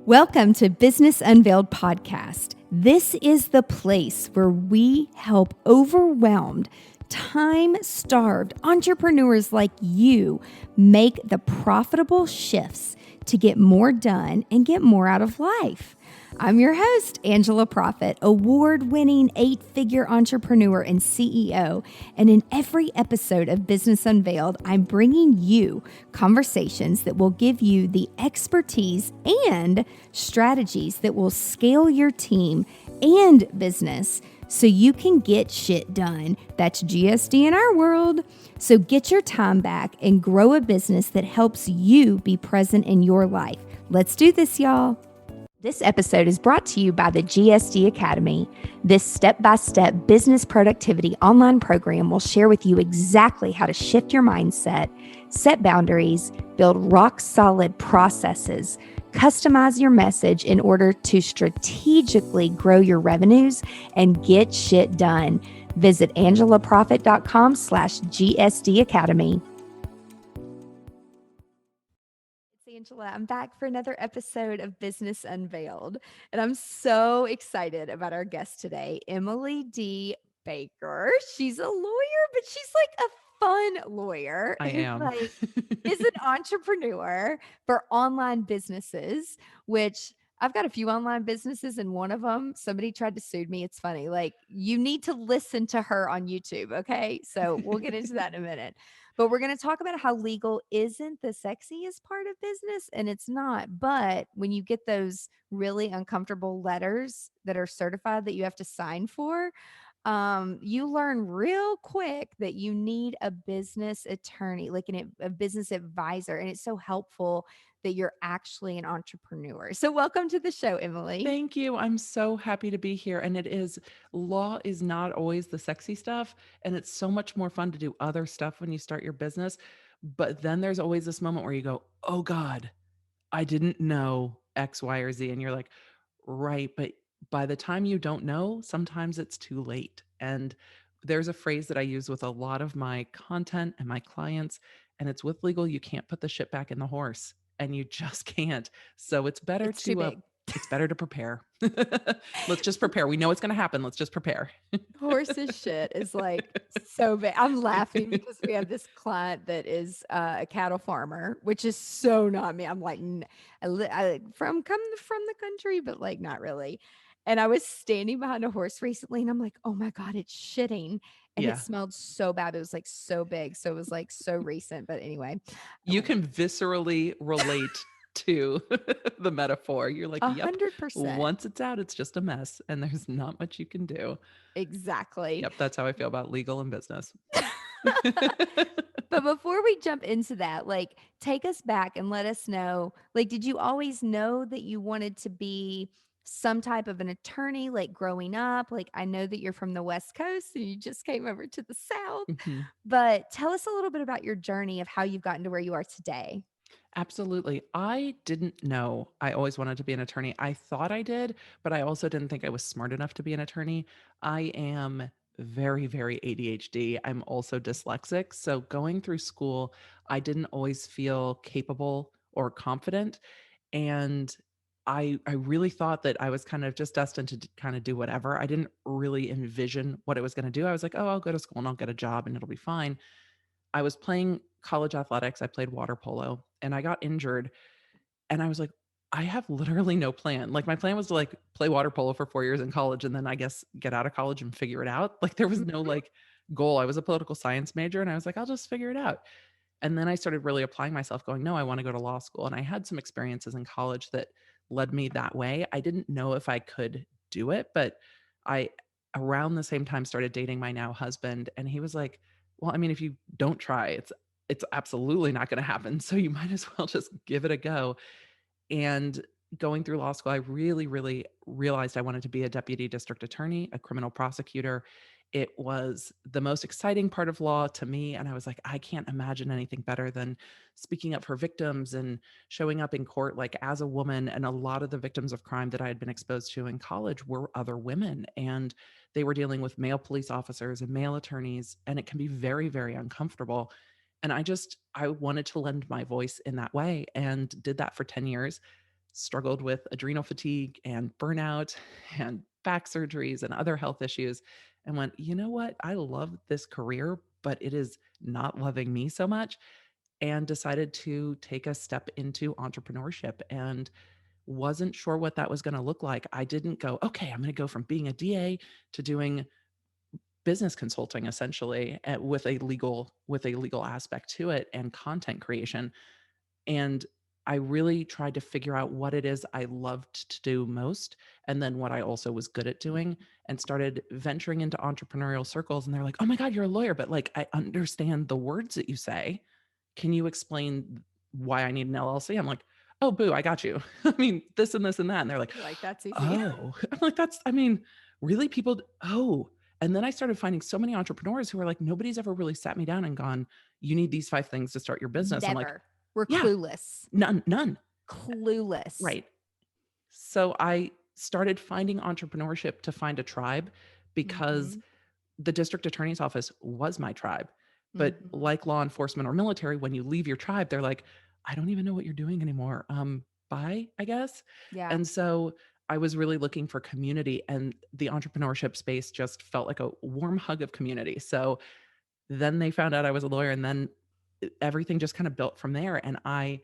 Welcome to Business Unveiled Podcast. This is the place where we help overwhelmed, time-starved entrepreneurs like you make the profitable shifts to get more done and get more out of life. I'm your host, Angela Profit, award-winning 8-figure entrepreneur and CEO. And in every episode of Business Unveiled, I'm bringing you conversations that will give you the expertise and strategies that will scale your team and business so you can get shit done. That's GSD in our world. So get your time back and grow a business that helps you be present in your life. Let's do this, y'all. This episode is brought to you by the GSD Academy. This step-by-step business productivity online program will share with you exactly how to shift your mindset, set boundaries, build rock-solid processes, customize your message in order to strategically grow your revenues and get shit done. Visit angelaprofit.com/GSD Academy. Angela, I'm back for another episode of Business Unveiled, and I'm so excited about our guest today, Emily D. Baker. She's a lawyer, but she's like a fun lawyer. I am. Is an entrepreneur for online businesses, which I've got a few online businesses, and one of them, somebody tried to sue me. It's funny. Like, you need to listen to her on YouTube. Okay. So we'll get into that in a minute. But we're going to talk about how legal isn't the sexiest part of business, and it's not. But when you get those really uncomfortable letters that are certified that you have to sign for, you learn real quick that you need a business attorney, like a business advisor. And it's so helpful that you're actually an entrepreneur. So welcome to the show, Emily. Thank you. I'm so happy to be here. And law is not always the sexy stuff. And it's so much more fun to do other stuff when you start your business. But then there's always this moment where you go, oh God, I didn't know X, Y, or Z. And you're like, right. But by the time you don't know, sometimes it's too late. And there's a phrase that I use with a lot of my content and my clients, and it's with legal, you can't put the shit back in the horse, and you just can't. So it's better It's too big. it's better to prepare. Let's just prepare. We know it's going to happen. Let's just prepare. Horse's shit is like so big. I'm laughing because we have this client that is a cattle farmer, which is so not me. I'm like, from the country, but like not really. And I was standing behind a horse recently, and I'm like, oh my God, it's shitting. And it Yeah. smelled so bad. It was like so big. So it was like so recent. But anyway, You can viscerally relate to the metaphor. You're like, yep, 100%. once it's out, it's just a mess and there's not much you can do. Exactly. Yep, that's how I feel about legal and business. But before we jump into that, like, take us back and let us know, like, did you always know that you wanted to be some type of an attorney, like growing up? Like, I know that you're from the West Coast and you just came over to the South, Mhm. but tell us a little bit about your journey of how you've gotten to where you are today. Absolutely. I didn't know I always wanted to be an attorney. I thought I did, but I also didn't think I was smart enough to be an attorney. I am very, very ADHD. I'm also dyslexic. So going through school, I didn't always feel capable or confident. And I really thought that I was kind of just destined to kind of do whatever. I didn't really envision what it was going to do. I was like, oh, I'll go to school and I'll get a job and it'll be fine. I was playing college athletics. I played water polo and I got injured. And I was like, I have literally no plan. Like my plan was to like play water polo for 4 years in college and then I guess get out of college and figure it out. Like there was no Mhm. like goal. I was a political science major and I was like, I'll just figure it out. And then I started really applying myself, going, no, I want to go to law school. And I had some experiences in college that led me that way. I didn't know if I could do it, but I, around the same time, started dating my now husband. And he was like, well, I mean, if you don't try, it's absolutely not going to happen. So you might as well just give it a go. And going through law school, I really, really realized I wanted to be a deputy district attorney, a criminal prosecutor. It was the most exciting part of law to me. And I was like, I can't imagine anything better than speaking up for victims and showing up in court like as a woman. And a lot of the victims of crime that I had been exposed to in college were other women. And they were dealing with male police officers and male attorneys. And it can be very, very uncomfortable. And I wanted to lend my voice in that way and did that for 10 years. struggled with adrenal fatigue and burnout and back surgeries and other health issues, and went, you know what? I love this career, but it is not loving me so much. And decided to take a step into entrepreneurship and wasn't sure what that was going to look like. I didn't go, okay, I'm going to go from being a DA to doing business consulting essentially with a legal aspect to it and content creation. And I really tried to figure out what it is I loved to do most and then what I also was good at doing and started venturing into entrepreneurial circles, and they're like, "Oh my god, you're a lawyer, but like I understand the words that you say. Can you explain why I need an LLC?" I'm like, "Oh, boo, I got you. I mean, this and this and that." And they're like, You're like, that's easy. "Oh." I'm like, "That's I mean, really oh." And then I started finding so many entrepreneurs who are like, "Nobody's ever really sat me down and gone, 'You need these 5 things to start your business.'" I'm like, Never. We're "Yeah, clueless. none." Clueless. Right. So I started finding entrepreneurship to find a tribe because Mhm. the district attorney's office was my tribe. But Mhm. like law enforcement or military, when you leave your tribe, they're like, "I don't even know what you're doing anymore. Bye, I guess." Yeah. And so I was really looking for community, and the entrepreneurship space just felt like a warm hug of community. So then they found out I was a lawyer, and then everything just kind of built from there. And I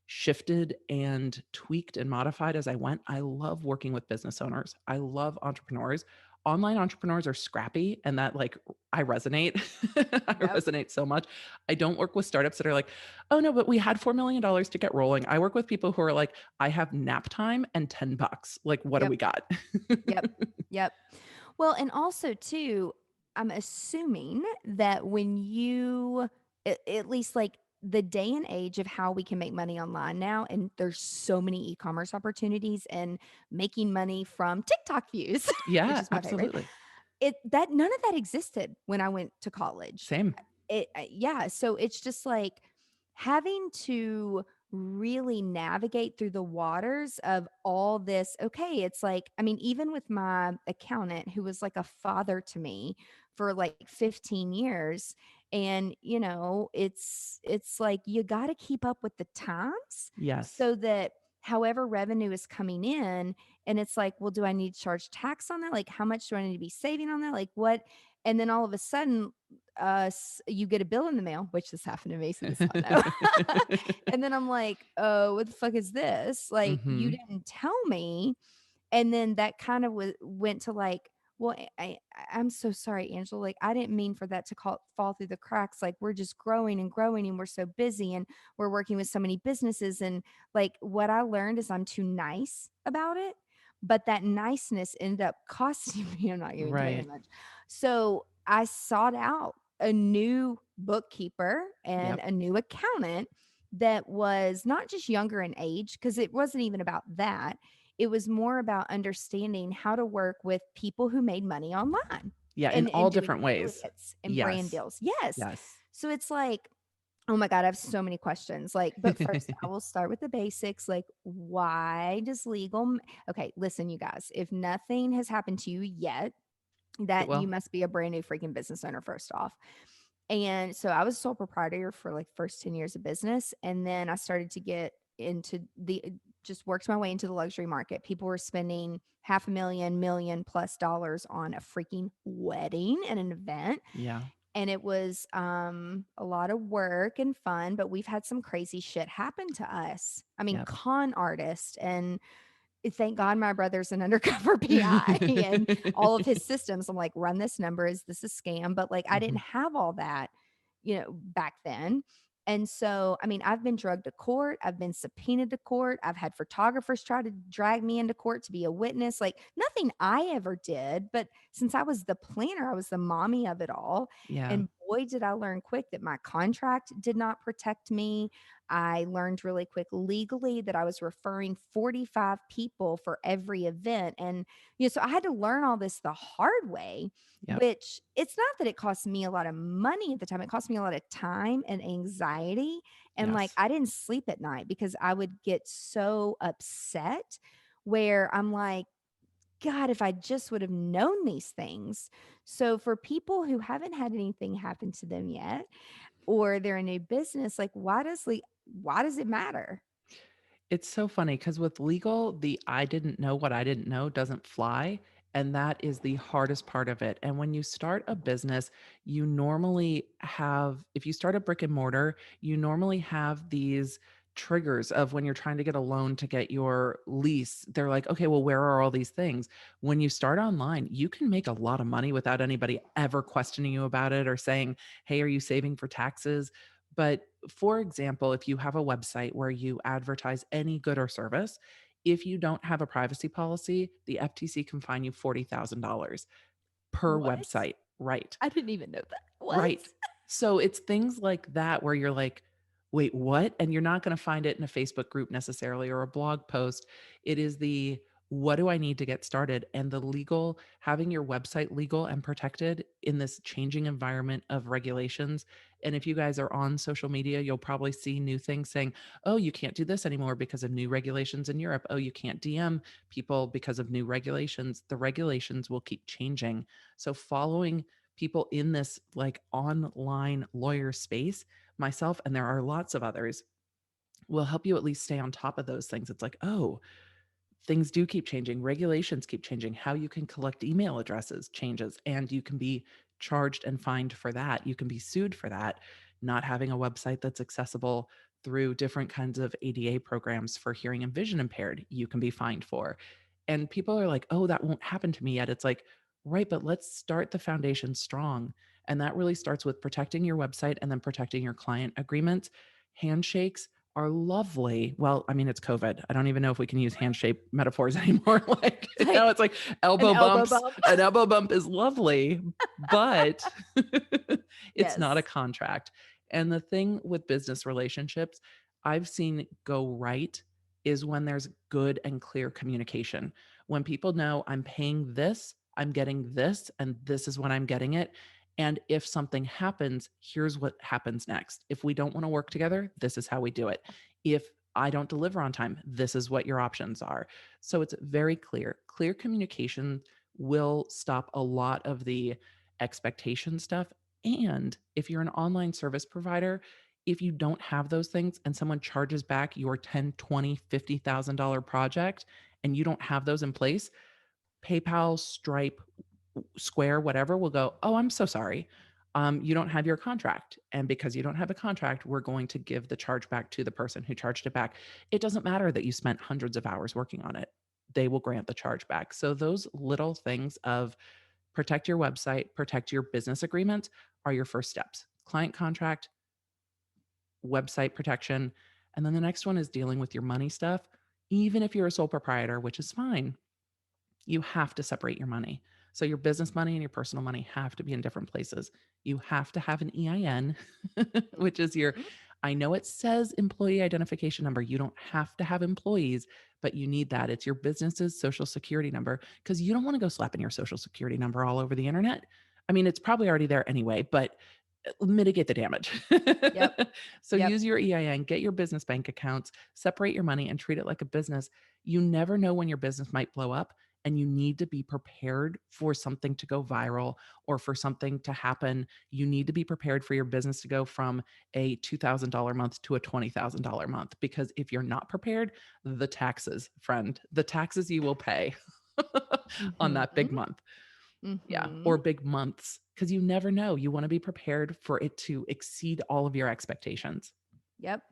shifted and tweaked and modified as I went. I love working with business owners. I love entrepreneurs. Online entrepreneurs are scrappy, and that like I resonate. I Yep. resonate so much. I don't work with startups that are like, "Oh no, but we had $4 million to get rolling." I work with people who are like, "I have nap time and $10. Like, what do Yep. we got?" Yep. Yep. Well, and also too, I'm assuming that when you at least like the day and age of how we can make money online now, and there's so many e-commerce opportunities and making money from TikTok views, which Yeah, is my favorite. absolutely. It that none of that existed when I went to college. Same. Yeah, so it's just like having to really navigate through the waters of all this. Okay, it's like, I mean, even with my accountant who was like a father to me for like 15 years, and it's like you got to keep up with the times Yes. so that however revenue is coming in, and it's like, well, do I need to charge tax on that? Like, how much do I need to be saving on that? Like, what? And then all of a sudden, you get a bill in the mail, which this happened to me, so this is how I know. And then I'm like, "Oh, what the fuck is this? Like, you Mhm. didn't tell me." And then that kind of went to like, "Well, I'm so sorry, Angela. Like, I didn't mean for that to fall through the cracks. Like, we're just growing and growing, and we're so busy, and we're working with so many businesses. And like, what I learned is I'm too nice about it, but that niceness ended up costing me. I'm not giving tell you how Right. much. So I sought out a new bookkeeper and Yep. a new accountant that was not just younger in age, because it wasn't even about that. It was more about understanding how to work with people who made money online Yeah, in and all doing different ways. affiliates and brand Yes. deals. Yes. Yes. So it's like, oh my God, I have so many questions. Like, but first, I will start with the basics. Like, why does okay, listen, you guys, if nothing has happened to you yet, It that you will. must be a brand new freaking business owner, first off. And so I was sole proprietor for like first 10 years of business. And then I started to get into just worked my way into the luxury market. People were spending half a million plus dollars on a freaking wedding and an event. Yeah. And it was a lot of work and fun, but we've had some crazy shit happen to us. I mean, Yep. con artist, and thank God my brother's an undercover PI and all of his systems. I'm like, run this number. Is this a scam? But like, I didn't Mhm. have all that, back then. And so, I mean, I've been drugged to court. I've been subpoenaed to court. I've had photographers try to drag me into court to be a witness. Like, nothing I ever did. But since I was the planner, I was the mommy of it all. Yeah. And boy, did I learn quick that my contract did not protect me. I learned really quick legally that I was referring 45 people for every event. And, so I had to learn all this the hard way, Yep. which it's not that it cost me a lot of money at the time. It cost me a lot of time and anxiety. And like, Yes. I didn't sleep at night because I would get so upset where I'm like, God, if I just would have known these things. So, for people who haven't had anything happen to them yet, or they're a new business, like why does it matter? It's so funny because with legal, the I didn't know what I didn't know doesn't fly. And that is the hardest part of it. And when you start a business, you normally have, if you start a brick and mortar, you normally have these triggers of when you're trying to get a loan to get your lease. They're like, okay, well, where are all these things? When you start online, you can make a lot of money without anybody ever questioning you about it or saying, hey, are you saving for taxes? But for example, if you have a website where you advertise any good or service, if you don't have a privacy policy, the FTC can fine you $40,000 per What? website. Right. I didn't even know that. What? Right. So it's things like that where you're like, wait, what? And you're not going to find it in a Facebook group necessarily or a blog post. It is the what do I need to get started? And the legal, having your website legal and protected in this changing environment of regulations. And if you guys are on social media, you'll probably see new things saying, oh, you can't do this anymore because of new regulations in Europe. Oh, you can't DM people because of new regulations. The regulations will keep changing. So following people in this like online lawyer space, myself, and there are lots of others, will help you at least stay on top of those things. It's like, oh, things do keep changing, regulations keep changing, how you can collect email addresses changes, and you can be charged and fined for that. You can be sued for that. Not having a website that's accessible through different kinds of ADA programs for hearing and vision impaired, you can be fined for. And people are like, oh, that won't happen to me yet. It's like, right, but let's start the foundation strong. And that really starts with protecting your website and then protecting your client agreements. Handshakes are lovely. Well, I mean, it's COVID. I don't even know if we can use handshake metaphors anymore. Like now Like it's like an elbow elbow bumps. bump. An elbow bump is lovely, but it's not a Yes. contract. And the thing with business relationships I've seen go right is when there's good and clear communication. When people know I'm paying this, I'm getting this, and this is when I'm getting it. And if something happens, here's what happens next. If we don't want to work together, this is how we do it. If I don't deliver on time, this is what your options are. So it's very clear. Clear communication will stop a lot of the expectation stuff. And if you're an online service provider, if you don't have those things and someone charges back your 10, 20, $50,000 project and you don't have those in place, PayPal, Stripe, Square, whatever, will go, oh, I'm so sorry. You don't have your contract. And because you don't have a contract, we're going to give the charge back to the person who charged it back. It doesn't matter that you spent hundreds of hours working on it. They will grant the charge back. So those little things of protect your website, protect your business agreement are your first steps. Client contract, website protection. And then the next one is dealing with your money stuff. Even if you're a sole proprietor, which is fine, you have to separate your money. So your business money and your personal money have to be in different places. You have to have an EIN, which is your, Mhm. I know it says employee identification number. You don't have to have employees, but you need that. It's your business's social security number because you don't want to go slapping your social security number all over the internet. I mean, it's probably already there anyway, but mitigate the damage. Yep. So Yep. use your EIN, get your business bank accounts, separate your money and treat it like a business. You never know when your business might blow up and you need to be prepared for something to go viral or for something to happen. You need to be prepared for your business to go from a $2,000 month to a $20,000 month because if you're not prepared, the taxes, friend, the taxes you will pay on that big Mhm. month. Yeah, or Mhm. big months because you never know. You want to be prepared for it to exceed all of your expectations. Yep.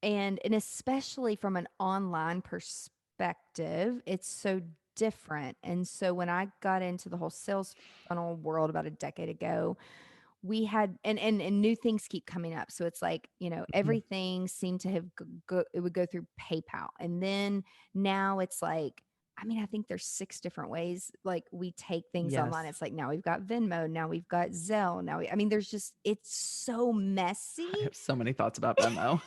And especially from an online perspective, it's so different. And so when I got into the whole sales funnel world about a decade ago, we had and new things keep coming up. So it's like, Mhm. everything seemed to have it would go through PayPal. And then now it's like, I mean, I think there's 6 different ways like we take things online. Yes. It's like now we've got Venmo, now we've got Zelle, I mean, there's just it's so messy. I have so many thoughts about Venmo.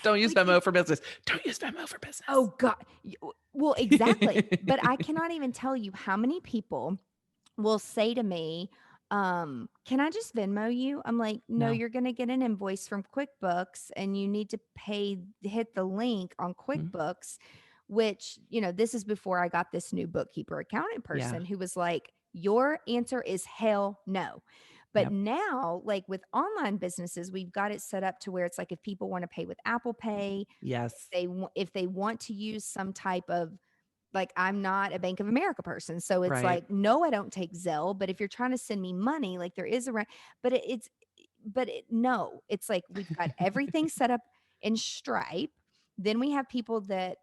Don't use Like Venmo for business. Don't use Venmo for business. oh god. Well, exactly. But I cannot even tell you how many people will say to me, "Can I just Venmo you?" I'm like, "No, No. you're gonna get an invoice from QuickBooks and you need to hit the link on Mhm. QuickBooks," which, this is before I got this new bookkeeper accountant Yeah. person who was like, "Your answer is hell no." But Yep. now, like with online businesses, we've got it set up to where it's like if people want to pay with Apple Pay, Yes. if they want to use some type of, like, I'm not a Bank of America person, so it's Right. like, no, I don't take Zelle, but if you're trying to send me money, like there is a but no, it's like we've got everything set up in Stripe. Then we have people that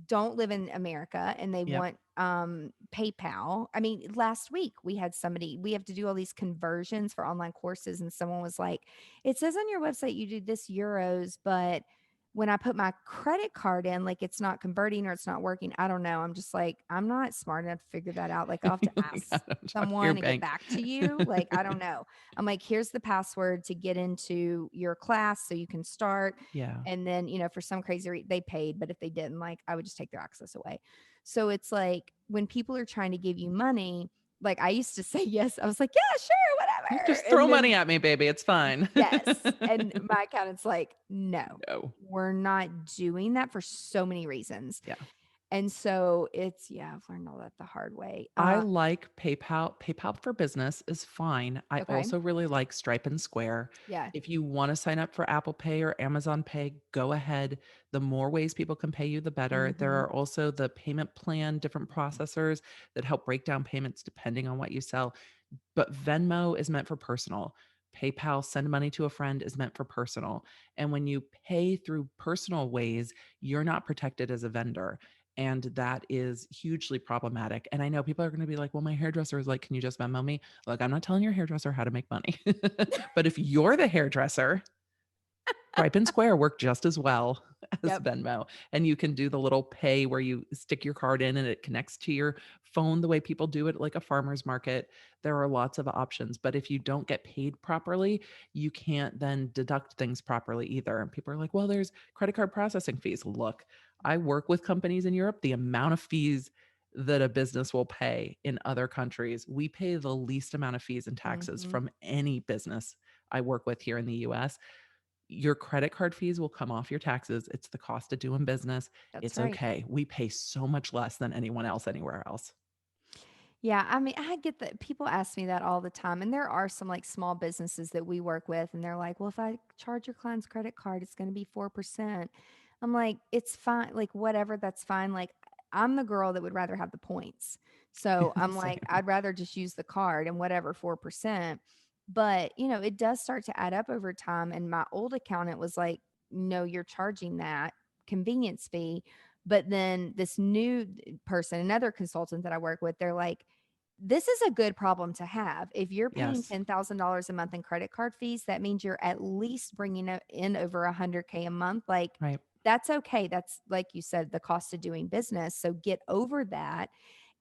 don't live in America and they Yep. want PayPal. I mean, last week we had somebody, we have to do all these conversions for online courses, and someone was like, "It says on your website you do this euros, but when I put my credit card in, like it's not converting or it's not working." I don't know. I'm just like, I'm not smart enough to figure that out. Like I'll have to You ask gotta talk to your someone and get bank. back to you. Like, I don't know. I'm like, here's the password to get into your class so you can start. Yeah. And then, for some crazy they paid, but if they didn't, like, I would just take their access away. So it's like when people are trying to give you money, like I used to say yes. I was like, yeah, sure, whatever. Just throw And money then at me, baby. It's fine. yes. And my accountant's like, no, No. we're not doing that for so many reasons. Yeah. And so yeah, I've learned all that the hard way. I like PayPal. PayPal for business is fine. I Okay. also really like Stripe and Square. Yeah. If you want to sign up for Apple Pay or Amazon Pay, go ahead. The more ways people can pay you, the better. There Hmm. are also the payment plan, different processors that help break down payments depending on what you sell. But Venmo is meant for personal. PayPal, send money to a friend, is meant for personal. And when you pay through personal ways, you're not protected as a vendor. And that is hugely problematic. And I know people are going to be like, well, my hairdresser is like, can you just Venmo me? Look, I'm not telling your hairdresser how to make money. But if you're the hairdresser, Stripe and Square work just as well as Yep. Venmo. And you can do the little pay where you stick your card in and it connects to your phone the way people do it like a farmer's market. There are lots of options. But if you don't get paid properly, you can't then deduct things properly either. And people are like, well, there's credit card processing fees. Look, I work with companies in Europe. The amount of fees that a business will pay in other countries, we pay the least amount of fees and taxes Hmm. from any business I work with here in the US. Your credit card fees will come off your taxes. It's the cost of doing business. That's It's right. okay. We pay so much less than anyone else anywhere else. Yeah, I mean, I get that people ask me that all the time. And there are some like small businesses that we work with, and they're like, well, if I charge your client's credit card, it's going to be 4%. I'm like, it's fine. Like, whatever, that's fine. Like, I'm the girl that would rather have the points. So I'm like, Same. I'd rather just use the card and whatever, 4%. But, it does start to add up over time. And my old accountant was like, no, you're charging that convenience fee. But then this new person, another consultant that I work with, they're like, this is a good problem to have. If you're paying Yes. $10,000 a month in credit card fees, that means you're at least bringing in over 100K a month. Like, Right. that's okay. That's, like you said, the cost of doing business. So get over that.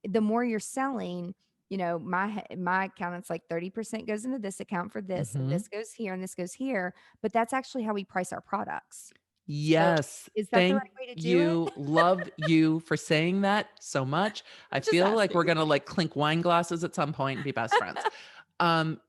The more you're selling, my accountant's like 30% goes into this account for this, and Hmm. this goes here, and this goes here. But that's actually how we price our products. So Yes. is that the Thank right way to do it? you. Love you for saying that so much. I I'm just feel like we're asking. going to like clink wine glasses at some point and be best friends.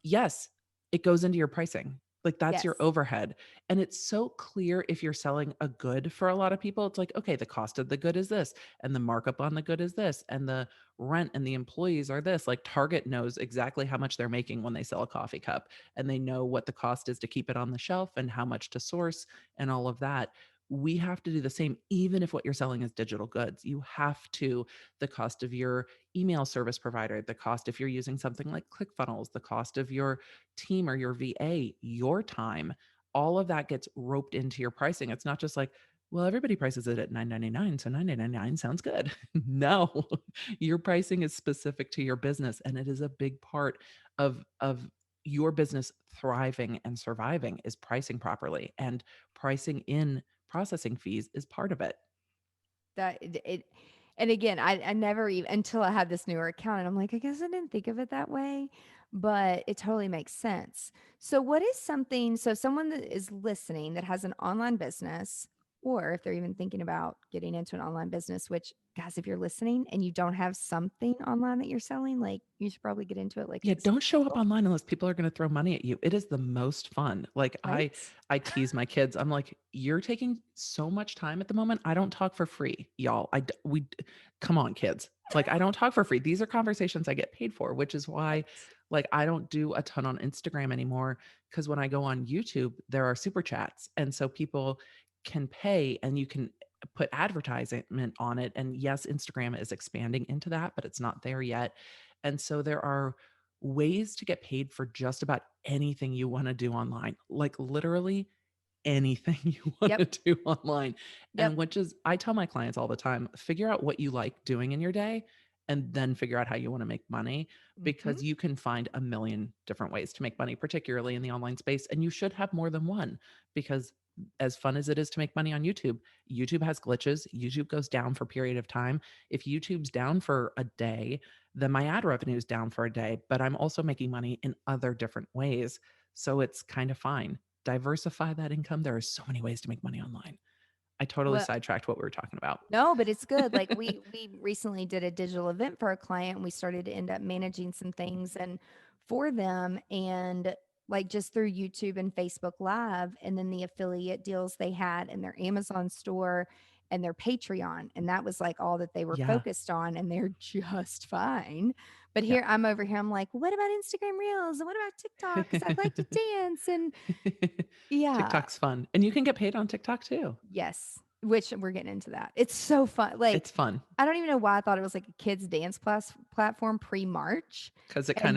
Yes, it goes into your pricing. Like that's your Yes. overhead. And it's so clear if you're selling a good for a lot of people. It's like, okay, the cost of the good is this, and the markup on the good is this, and the rent and the employees are this. Like Target knows exactly how much they're making when they sell a coffee cup, and they know what the cost is to keep it on the shelf and how much to source and all of that. We have to do the same, even if what you're selling is digital goods. You have to, the cost of your email service provider, the cost if you're using something like ClickFunnels, the cost of your team or your VA, your time, all of that gets roped into your pricing. It's not just like, well, everybody prices it at $9.99, so $9.99 sounds good. No, your pricing is specific to your business, and it is a big part of your business thriving and surviving is pricing properly, and pricing in processing fees is part of it. It and again, I never even until I had this newer account, and I'm like, I guess I didn't think of it that way, but it totally makes sense. So what is something, so someone that is listening that has an online business, or if they're even thinking about getting into an online business, which guys, if you're listening and you don't have something online that you're selling, like you should probably get into it like Yeah, as soon don't as show up possible, online unless people are gonna throw money at you. It is the most fun. Like, I right? I tease my kids. I'm like, "You're taking so much time at the moment. I don't talk for free, y'all. I d we d Come on, kids. Like, I don't talk for free. These are conversations I get paid for, which is why Right. Like, I don't do a ton on Instagram anymore because when I go on YouTube, there are super chats. And so people can pay and you can put advertisement on it. And yes, Instagram is expanding into that, but it's not there yet. And so there are ways to get paid for just about anything you want to do online, like literally anything you want to Yep. do online. And Yep. which is, I tell my clients all the time, figure out what you like doing in your day and then figure out how you want to make money Mm-hmm. because you can find a million different ways to make money, particularly in the online space. And you should have more than one because as fun as it is to make money on YouTube, YouTube has glitches. YouTube goes down for a period of time. If YouTube's down for a day, then my ad revenue is down for a day, but I'm also making money in other different ways. So it's kind of fine. Diversify that income. There are so many ways to make money online. I totally Well, sidetracked what we were talking about. no, but it's good. Like we recently did a digital event for a client and we started to end up managing some things and for them and like just through YouTube and Facebook Live and then the affiliate deals they had in their Amazon store and their Patreon. And that was like all that they were Yeah. focused on and they're just fine. But Yeah. here I'm over here, I'm like, what about Instagram Reels? And what about TikTok? Because I'd like to dance. And yeah, TikTok's fun. And you can get paid on TikTok too. yes, which we're getting into that. It's so fun. Like, It's fun I don't even know why I thought it was like a kids dance platform pre-March, because and then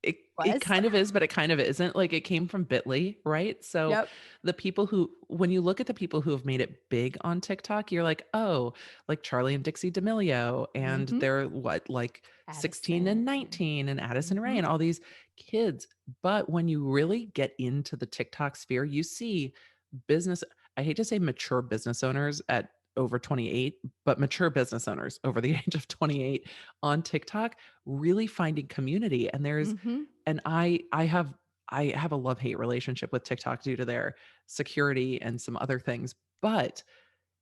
it was. kind of is, but it kind of isn't. Like it came from Bitly, right? So Yep. the people who, when you look at the people who have made it big on TikTok, you're like, oh, like Charlie and Dixie D'Amelio, and Mhm. they're what, like 16 and Addison. 19, and Addison Rae, Mhm. and all these kids. But when you really get into the TikTok sphere, you see business, I hate to say mature business owners at over 28, but mature business owners over the age of 28 on TikTok really finding community. And there's, Mhm. and I have a love-hate relationship with TikTok due to their security and some other things, but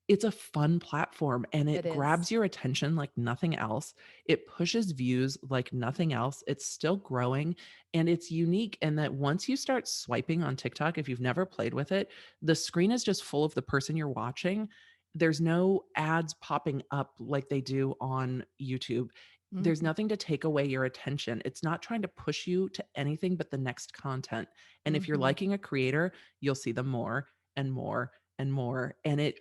it's a fun platform and It it is. grabs your attention like nothing else. It pushes views like nothing else. It's still growing and it's unique in that once you start swiping on TikTok, if you've never played with it, the screen is just full of the person you're watching. There's no ads popping up like they do on YouTube. There's Mhm. nothing to take away your attention. It's not trying to push you to anything but the next content. And if you're Mhm. liking a creator, you'll see them more and more and more. And it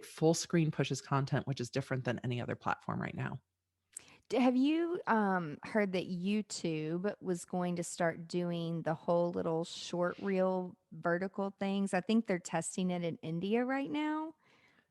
full screen pushes content, which is different than any other platform right now. Have you heard that YouTube was going to start doing the whole little short reel vertical things? I think they're testing it in India right now,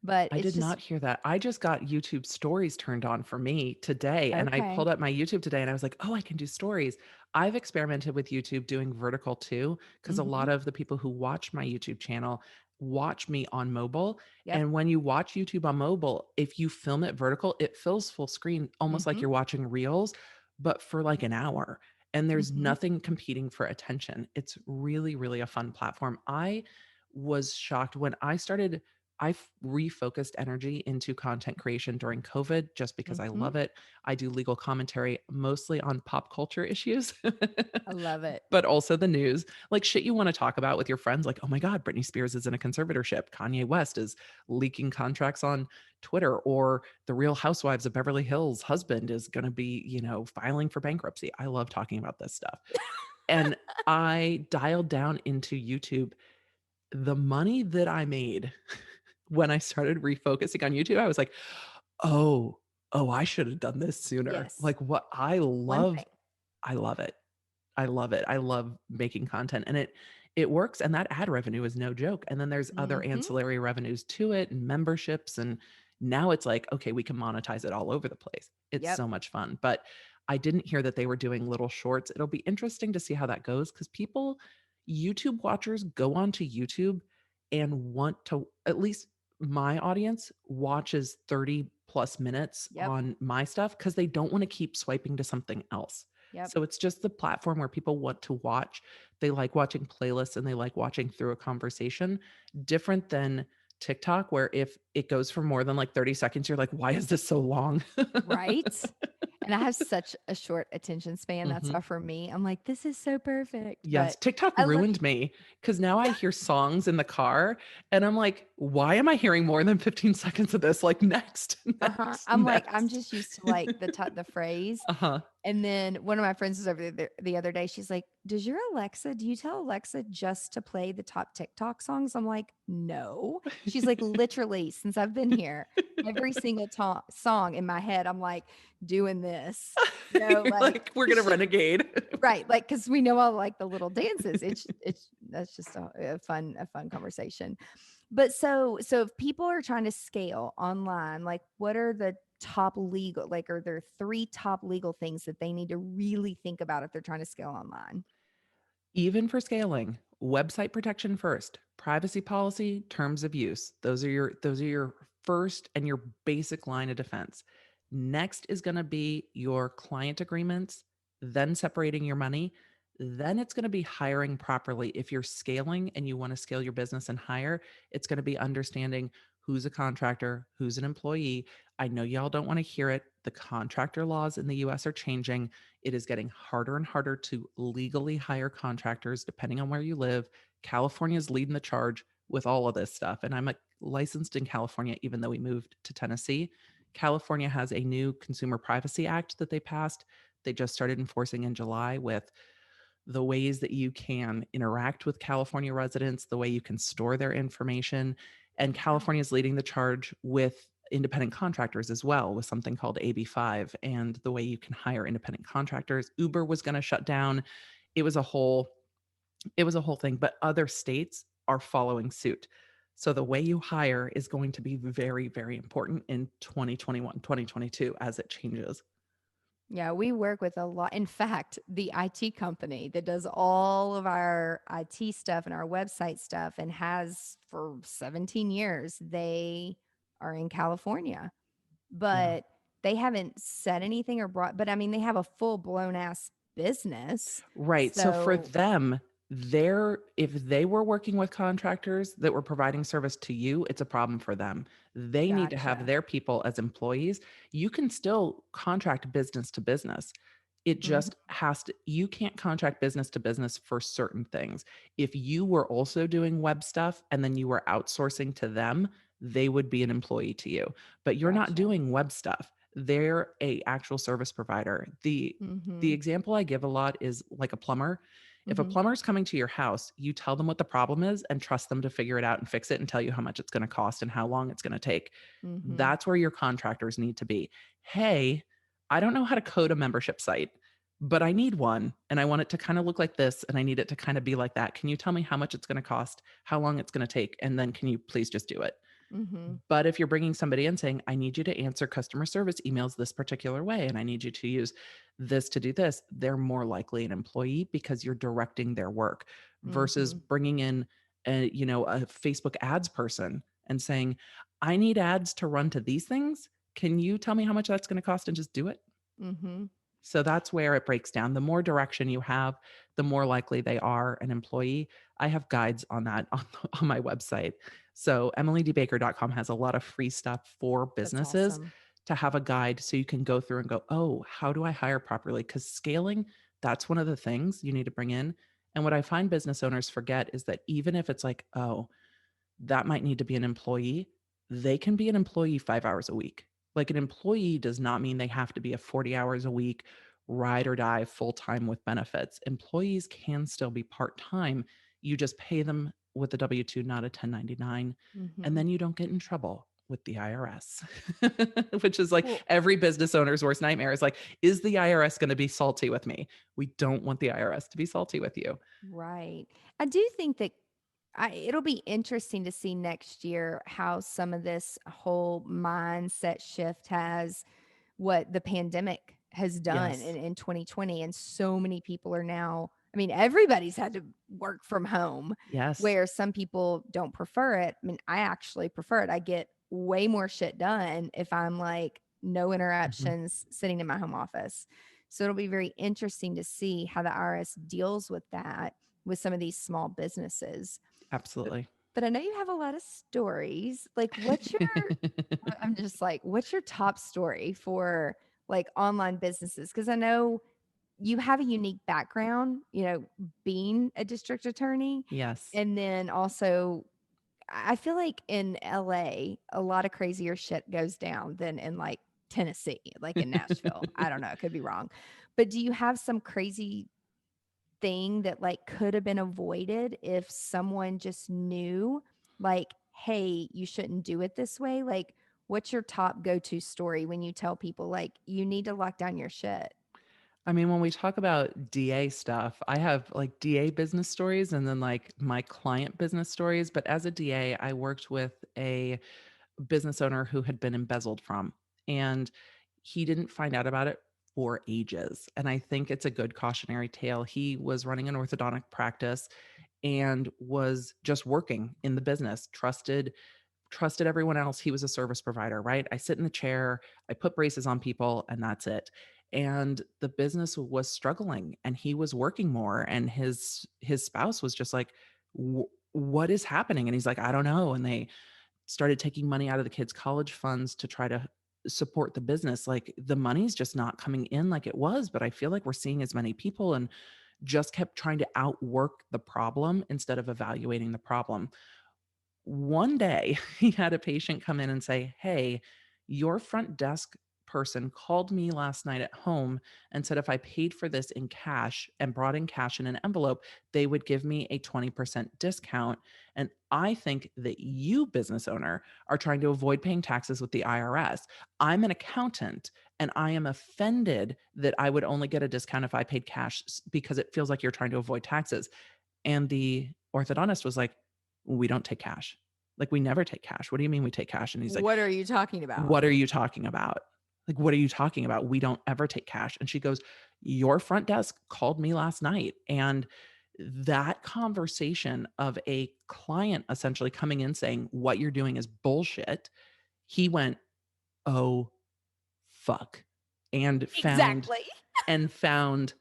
but I it's did just not hear that. I just got YouTube stories turned on for me today. And I okay. pulled up my YouTube today and I was like, oh, I can do stories. I've experimented with YouTube doing vertical too, because a lot Mhm. of the people who watch my YouTube channel watch me on mobile. Yep. And when you watch YouTube on mobile, if you film it vertical, it fills full screen almost like Mhm. you're watching reels, but for like an hour. And there's Mhm. nothing competing for attention. It's really, really a fun platform. I was shocked when I've refocused energy into content creation during COVID just because I Mhm. love it. I do legal commentary mostly on pop culture issues, I love it. but also the news, like shit you want to talk about with your friends. Like, oh my God, Britney Spears is in a conservatorship. Kanye West is leaking contracts on Twitter, or the Real Housewives of Beverly Hills husband is going to be, filing for bankruptcy. I love talking about this stuff. And I dialed down into YouTube the money that I made when I started refocusing on YouTube. I was like, "Oh, oh, I should have done this sooner." Yes. Like what One thing. I love it. I love it. I love making content and it works and that ad revenue is no joke. And then there's other Mhm. ancillary revenues to it and memberships and now it's like, okay, we can monetize it all over the place. It's Yep. so much fun. But I didn't hear that they were doing little shorts. It'll be interesting to see how that goes cuz people YouTube watchers go onto YouTube and want to, at least my audience watches 30 plus minutes Yep. on my stuff cuz they don't want to keep swiping to something else. Yep. So it's just the platform where people want to watch. They like watching playlists and they like watching through a conversation, different than TikTok, where if it goes for more than like 30 seconds, you're like, why is this so long? Right? And I have such a short attention span. That's Mhm. why for me, I'm like, this is so perfect. Yes, But TikTok I love ruined me because now I hear songs in the car and I'm like, why am I hearing more than 15 seconds of this? Like, next, uh-huh. next, I'm like, I'm next. just used to like the phrase. Uh huh. And then one of my friends was over there the other day. She's like, do you tell Alexa just to play the top TikTok songs? I'm like, no. She's like, literally, since I've been here, every single song in my head, I'm like doing this, You're like, like, we're gonna renegade. right. Like, cause we know all like the little dances. That's just a fun conversation. But so if people are trying to scale online, like what are the top legal, like are there three top legal things that they need to really think about if they're trying to scale online? Even for scaling, website protection first, privacy policy, terms of use. Those are your first and your basic line of defense. Next is going to be your client agreements, then separating your money. Then it's going to be hiring properly. If you're scaling and you want to scale your business and hire, it's going to be understanding who's a contractor, who's an employee. I know y'all don't want to hear it. The contractor laws in the US are changing. It is getting harder and harder to legally hire contractors depending on where you live. California is leading the charge with all of this stuff. And I'm licensed in California, even though we moved to Tennessee. California has a new Consumer Privacy Act that they passed. They just started enforcing in July with the ways that you can interact with California residents, the way you can store their information. And Wow. California is leading the charge with independent contractors as well, with something called AB5 and the way you can hire independent contractors. Uber was going to shut down. It was a whole thing, but other states are following suit. So the way you hire is going to be very, very important in 2021, 2022 as it changes. Yeah, we work with a lot. In fact, the IT company that does all of our IT stuff and our website stuff and has for 17 years, they are in California, Yeah. but they haven't said anything or but I mean, they have a full blown ass business. Right. So for So, them, if they were working with contractors that were providing service to you, it's a problem for them. They need to have gotcha. their people as employees. You can still contract business to business. It Hmm. just has to, you can't contract business to business for certain things. If you were also doing web stuff and then you were outsourcing to them, they would be an employee to you. But you're not Gotcha. doing web stuff. They're a actual service provider. The Hmm. example I give a lot is like a plumber. If a Hmm. plumber's coming to your house, you tell them what the problem is and trust them to figure it out and fix it and tell you how much it's going to cost and how long it's going to take. Hmm. That's where your contractors need to be. Hey, I don't know how to code a membership site, but I need one and I want it to kind of look like this and I need it to kind of be like that. Can you tell me how much it's going to cost, how long it's going to take, and then can you please just do it? Hmm. But if you're bringing somebody in saying, I need you to answer customer service emails this particular way, and I need you to use this to do this, they're more likely an employee because you're directing their work versus Hmm. bringing in a Facebook ads person and saying, I need ads to run to these things. Can you tell me how much that's going to cost and just do it? Hmm. So that's where it breaks down. The more direction you have, the more likely they are an employee. I have guides on that on my website. So emilydbaker.com has a lot of free stuff for That's businesses awesome. to have a guide so you can go through and go, oh, how do I hire properly? Because scaling, that's one of the things you need to bring in. And what I find business owners forget is that even if it's like, oh, that might need to be an employee. They can be an employee 5 hours a week. Like an employee does not mean they have to be a 40 hours a week, ride or die, full time with benefits. Employees can still be part time. You just pay them with a W 2, not a 1099. And Hmm. then you don't get in trouble with the IRS, which is like Well, every business owner's worst nightmare is like, is the IRS going to be salty with me? We don't want the IRS to be salty with you. right. I do think that it'll be interesting to see next year how some of this whole mindset shift has what the pandemic has done Yes. in 2020. And so many people are now, I mean, everybody's had to work from home Yes. where some people don't prefer it. I mean, I actually prefer it. I get way more shit done if I'm like no Mhm. interruptions sitting in my home office. So it'll be very interesting to see how the IRS deals with that with some of these small businesses. But, Absolutely. but I know you have a lot of stories. Like, what's your I'm just like, what's your top story for like online businesses? Because I know you have a unique background, being a district attorney. Yes. And then also, I feel like in LA, a lot of crazier shit goes down than in like Tennessee, like in Nashville. I don't know, I could be wrong. But do you have some crazy thing that like could have been avoided if someone just knew, like, hey, you shouldn't do it this way? Like, what's your top go-to story when you tell people like you need to lock down your shit? I mean, when we talk about DA stuff, I have like DA business stories and then like my client business stories. But as a DA, I worked with a business owner who had been embezzled from, and he didn't find out about it for ages. And I think it's a good cautionary tale. He was running an orthodontic practice and was just working in the business, trusted everyone else. He was a service provider, right? I sit in the chair, I put braces on people, and that's it. And the business was struggling, and he was working more, and his spouse was just like, what is happening? And he's like, I don't know. And they started taking money out of the kids' college funds to try to support the business. Like the money's just not coming in like it was, but I feel like we're seeing as many people, and just kept trying to outwork the problem instead of evaluating the problem. One day, he had a patient come in and say, "Hey, your front desk person called me last night at home and said if I paid for this in cash and brought in cash in an envelope, they would give me a 20% discount. And I think that you, business owner, are trying to avoid paying taxes with the IRS. I'm an accountant and I am offended that I would only get a discount if I paid cash because it feels like you're trying to avoid taxes." And the orthodontist was like, "We don't take cash. Like, we never take cash. What do you mean we take cash?" And he's like, What are you talking about? "What are you talking about? Like, what are you talking about? We don't ever take cash." And she goes, "Your front desk called me last night." And that conversation of a client essentially coming in saying, "What you're doing is bullshit," he went, "Oh, fuck." And Exactly. found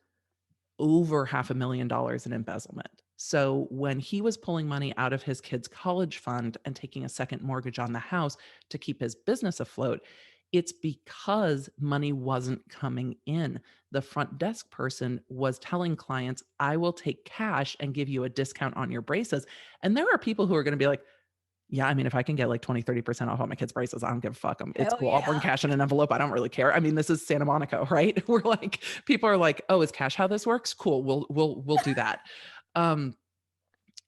over $500,000 in embezzlement. So when he was pulling money out of his kid's college fund and taking a second mortgage on the house to keep his business afloat, it's because money wasn't coming in. The front desk person was telling clients, "I will take cash and give you a discount on your braces." And there are people who are going to be like, "Yeah, I mean, if I can get like 20, 30% off on my kids' braces, I don't give a fuck. It's Hell cool. I'll bring yeah. cash in an envelope. I don't really care." I mean, this is Santa Monica, right? We're like, people are like, "Oh, is cash how this works? Cool. We'll do that." Um,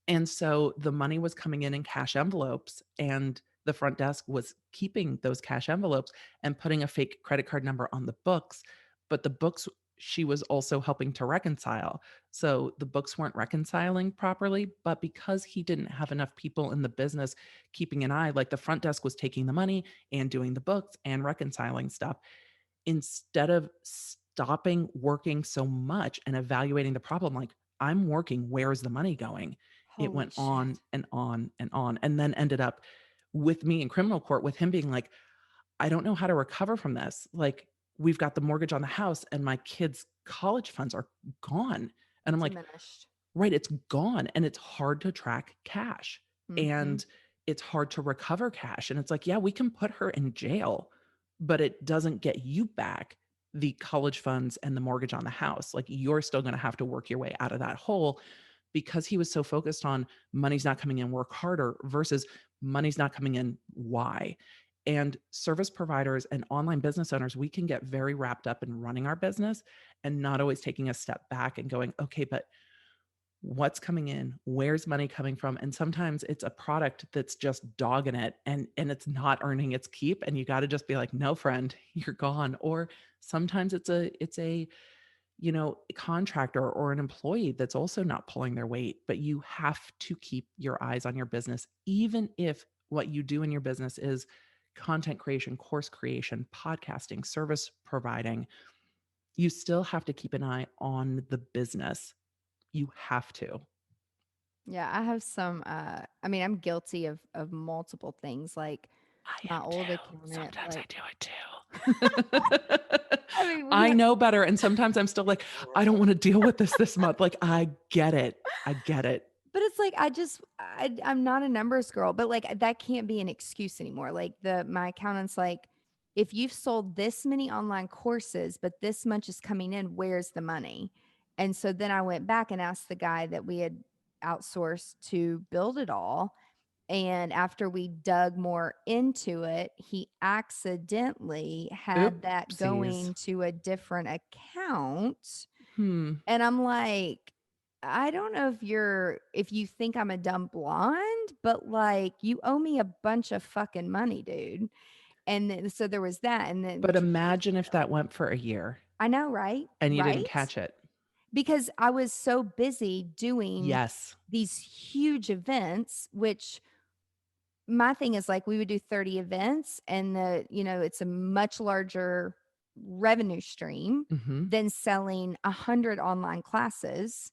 and so the money was coming in cash envelopes, and the front desk was keeping those cash envelopes and putting a fake credit card number on the books. But the books she was also helping to reconcile. So the books weren't reconciling properly, but because he didn't have enough people in the business keeping an eye, like the front desk was taking the money and doing the books and reconciling stuff, instead of stopping working so much and evaluating the problem, like, I'm working, where is the money going? It Holy went on shit. and on and on, and then ended up with me in criminal court with him being like, "I don't know how to recover from this. Like, we've got the mortgage on the house and my kids' college funds are gone." And I'm like, Diminished. right, it's gone, and it's hard to track cash, Mm-hmm. and it's hard to recover cash, and it's like, yeah, we can put her in jail, but it doesn't get you back the college funds and the mortgage on the house. Like, you're still gonna have to work your way out of that hole because he was so focused on money's not coming in, work harder versus money's not coming in, why? And service providers and online business owners, we can get very wrapped up in running our business and not always taking a step back and going, "Okay, but what's coming in, where's money coming from?" And sometimes it's a product that's just dogging it, and it's not earning its keep, and you got to just be like, "No, friend, you're gone." Or sometimes it's a contractor or an employee that's also not pulling their weight, but you have to keep your eyes on your business, even if what you do in your business is content creation, course creation, podcasting, service providing. You still have to keep an eye on the business. You have to. Yeah, I have some I mean, I'm guilty of multiple things. Like I my am old too. accountant, Sometimes I like do it too. I mean, we I have know better, and sometimes I'm still like, "I don't wanna deal with this month." Like, I get it. I get it. but it's like I'm not a numbers girl, but like that can't be an excuse anymore. Like my accountant's like, if you've sold this many online courses, but this much is coming in, where's the money? And so then I went back and asked the guy that we had outsourced to build it all. And after we dug more into it, he accidentally had that Oopsies. going to a different account. Hmm. And I'm like, I don't know if you think I'm a dumb blonde, but like you owe me a bunch of fucking money, dude. And then, so there was that. And then But imagine if that went for a year I know, right? and you didn't Right? catch it. Because I was so busy doing Yes. these huge events, which my thing is like we would do 30 events and it's a much larger revenue stream Mm-hmm. than selling 100 online classes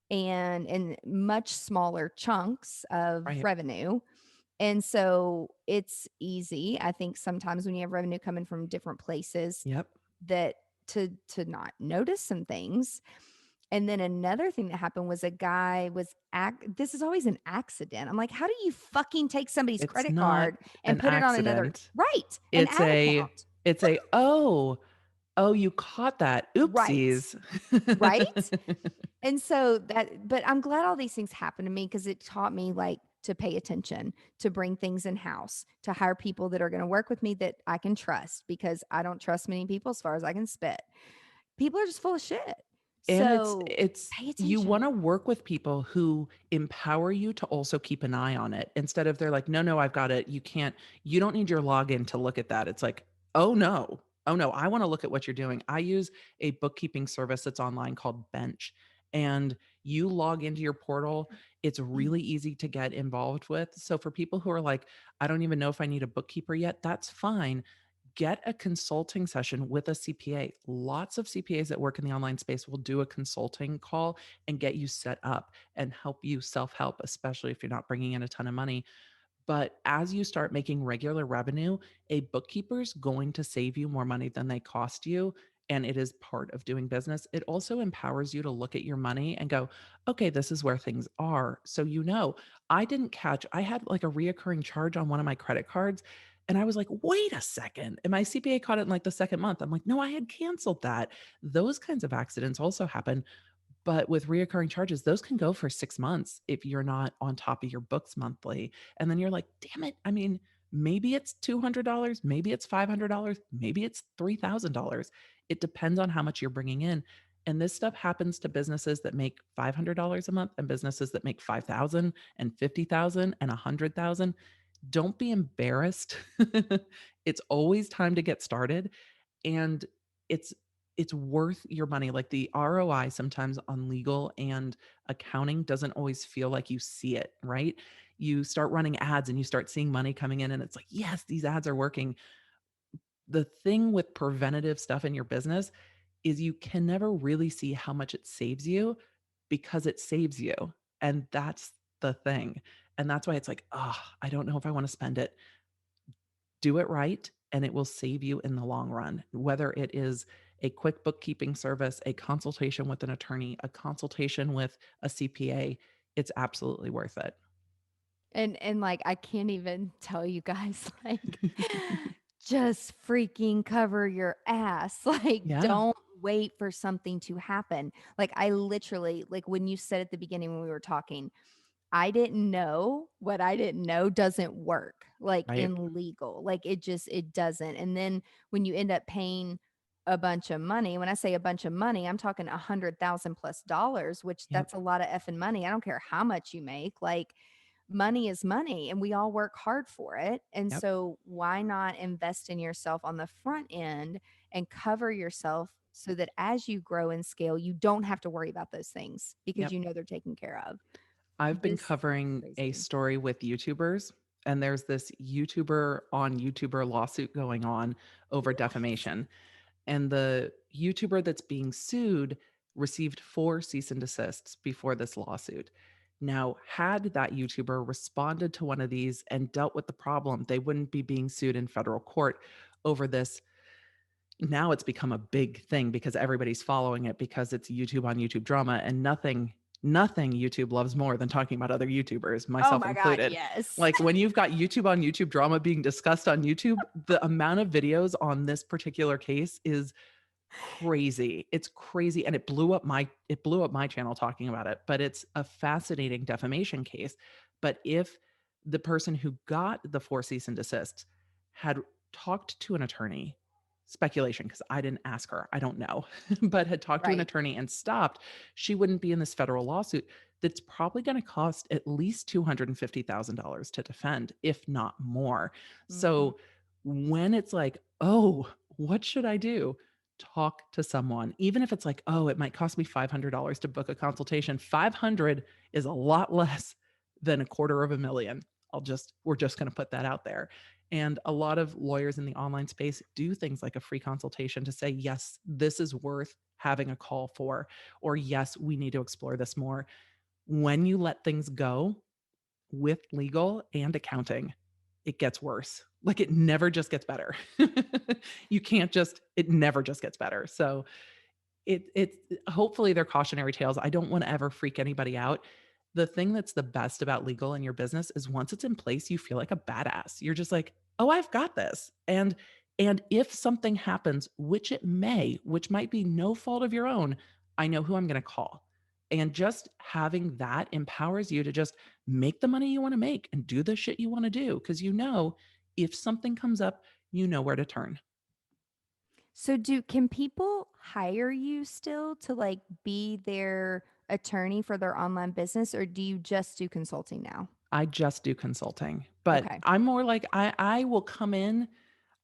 and in much smaller chunks of Right. revenue. And so it's easy, I think, sometimes when you have revenue coming from different places Yep. that to not notice some things. And then another thing that happened was a guy was this is always an accident. I'm like, how do you fucking take somebody's It's credit not card and an put it on another accident. right, an It's ad a account. it's a oh, you caught that. Right. Oopsies. Right? And so but I'm glad all these things happened to me because it taught me like to pay attention, to bring things in house, to hire people that are going to work with me that I can trust because I don't trust many people as far as I can spit. People are just full of shit. And So it's pay you attention. wanna work with people who empower you to also keep an eye on it instead of they're like, "No, no, I've got it. You don't need your login to look at that." It's like, "Oh, no. Oh, no, I wanna look at what you're doing." I use a bookkeeping service that's online called Bench, and you log into your portal. It's really easy to get involved with. So for people who are like, "I don't even know if I need a bookkeeper yet," that's fine. Get a consulting session with a CPA. Lots of CPAs that work in the online space will do a consulting call and get you set up and help you self help, especially if you're not bringing in a ton of money. But as you start making regular revenue, a bookkeeper's going to save you more money than they cost you. And it is part of doing business. It also empowers you to look at your money and go, okay, this is where things are. So, I had like a reoccurring charge on one of my credit cards. And I was like, wait a second. And my CPA caught it in like the second month. I'm like, no, I had canceled that. Those kinds of accidents also happen. But with reoccurring charges, those can go for 6 months if you're not on top of your books monthly. And then you're like, "Damn it." I mean, maybe it's $200, maybe it's $500, maybe it's $3,000. It depends on how much you're bringing in. And this stuff happens to businesses that make $500 a month and businesses that make 5,000 and 50,000 and 100,000. Don't be embarrassed. It's always time to get started, and it's it's worth your money. Like, the ROI sometimes on legal and accounting doesn't always feel like you see it, right? You start running ads and you start seeing money coming in and it's like, "Yes, these ads are working." The thing with preventative stuff in your business is you can never really see how much it saves you because it saves you, and that's the thing. And that's why it's like, "Oh, I don't know if I wanna spend it." Do it right, and it will save you in the long run, whether it is a quick bookkeeping service, a consultation with an attorney, a consultation with a CPA. It's absolutely worth it. And like I can't even tell you guys like just freaking cover your ass. Like Yeah, don't wait for something to happen. Like I literally like when you said at the beginning when we were talking, I didn't know what I didn't know doesn't work like right. in legal. Like it doesn't. And then when you end up paying a bunch of money, when I say a bunch of money, I'm talking 100,000 plus dollars, which Yep, that's a lot of effing money. I don't care how much you make. Like money is money and we all work hard for it. And yep, so why not invest in yourself on the front end and cover yourself so that as you grow and scale, you don't have to worry about those things because yep. you know they're taken care of. I've been This covering a crazy. story with YouTubers, and there's this YouTuber on YouTuber lawsuit going on over What? defamation. And the YouTuber that's being sued received 4 cease and desists before this lawsuit. Now, had that YouTuber responded to one of these and dealt with the problem, they wouldn't be being sued in federal court over this. Now it's become a big thing because everybody's following it because it's YouTube on YouTube drama, and nothing YouTube loves more than talking about other YouTubers, Oh myself my God, included. yes. Like, when you've got YouTube on YouTube drama being discussed on YouTube, the amount of videos on this particular case is crazy. It's crazy, and it blew up my channel talking about it, but it's a fascinating defamation case. But if the person who got the 4 cease and desists had talked to an attorney, speculation because I didn't ask her, I don't know, but had talked to an Right. attorney and stopped, she wouldn't be in this federal lawsuit that's probably gonna cost at least $250,000 to defend, if not more. Mhm. So, when it's like, "Oh, what should I do?" Talk to someone. Even if it's like, "Oh, it might cost me $500 to book a consultation." 500 is a lot less than a quarter of a million. We're just going to put that out there. And a lot of lawyers in the online space do things like a free consultation to say, yes, this is worth having a call for, or yes, we need to explore this more. When you let things go with legal and accounting, it gets worse. Like it never just gets better. You can't just, it never just gets better. So it's hopefully they're cautionary tales. I don't wanna ever freak anybody out. The thing that's the best about legal in your business is once it's in place, you feel like a badass. You're just like, "Oh, I've got this." And if something happens, which it may, which might be no fault of your own, I know who I'm gonna call. And just having that empowers you to just make the money you wanna make and do the shit you wanna do because you know if something comes up, you know where to turn. So can people hire you still to like be their attorney for their online business, or do you just do consulting now? I just do consulting, but Okay. I'm more like I will come in,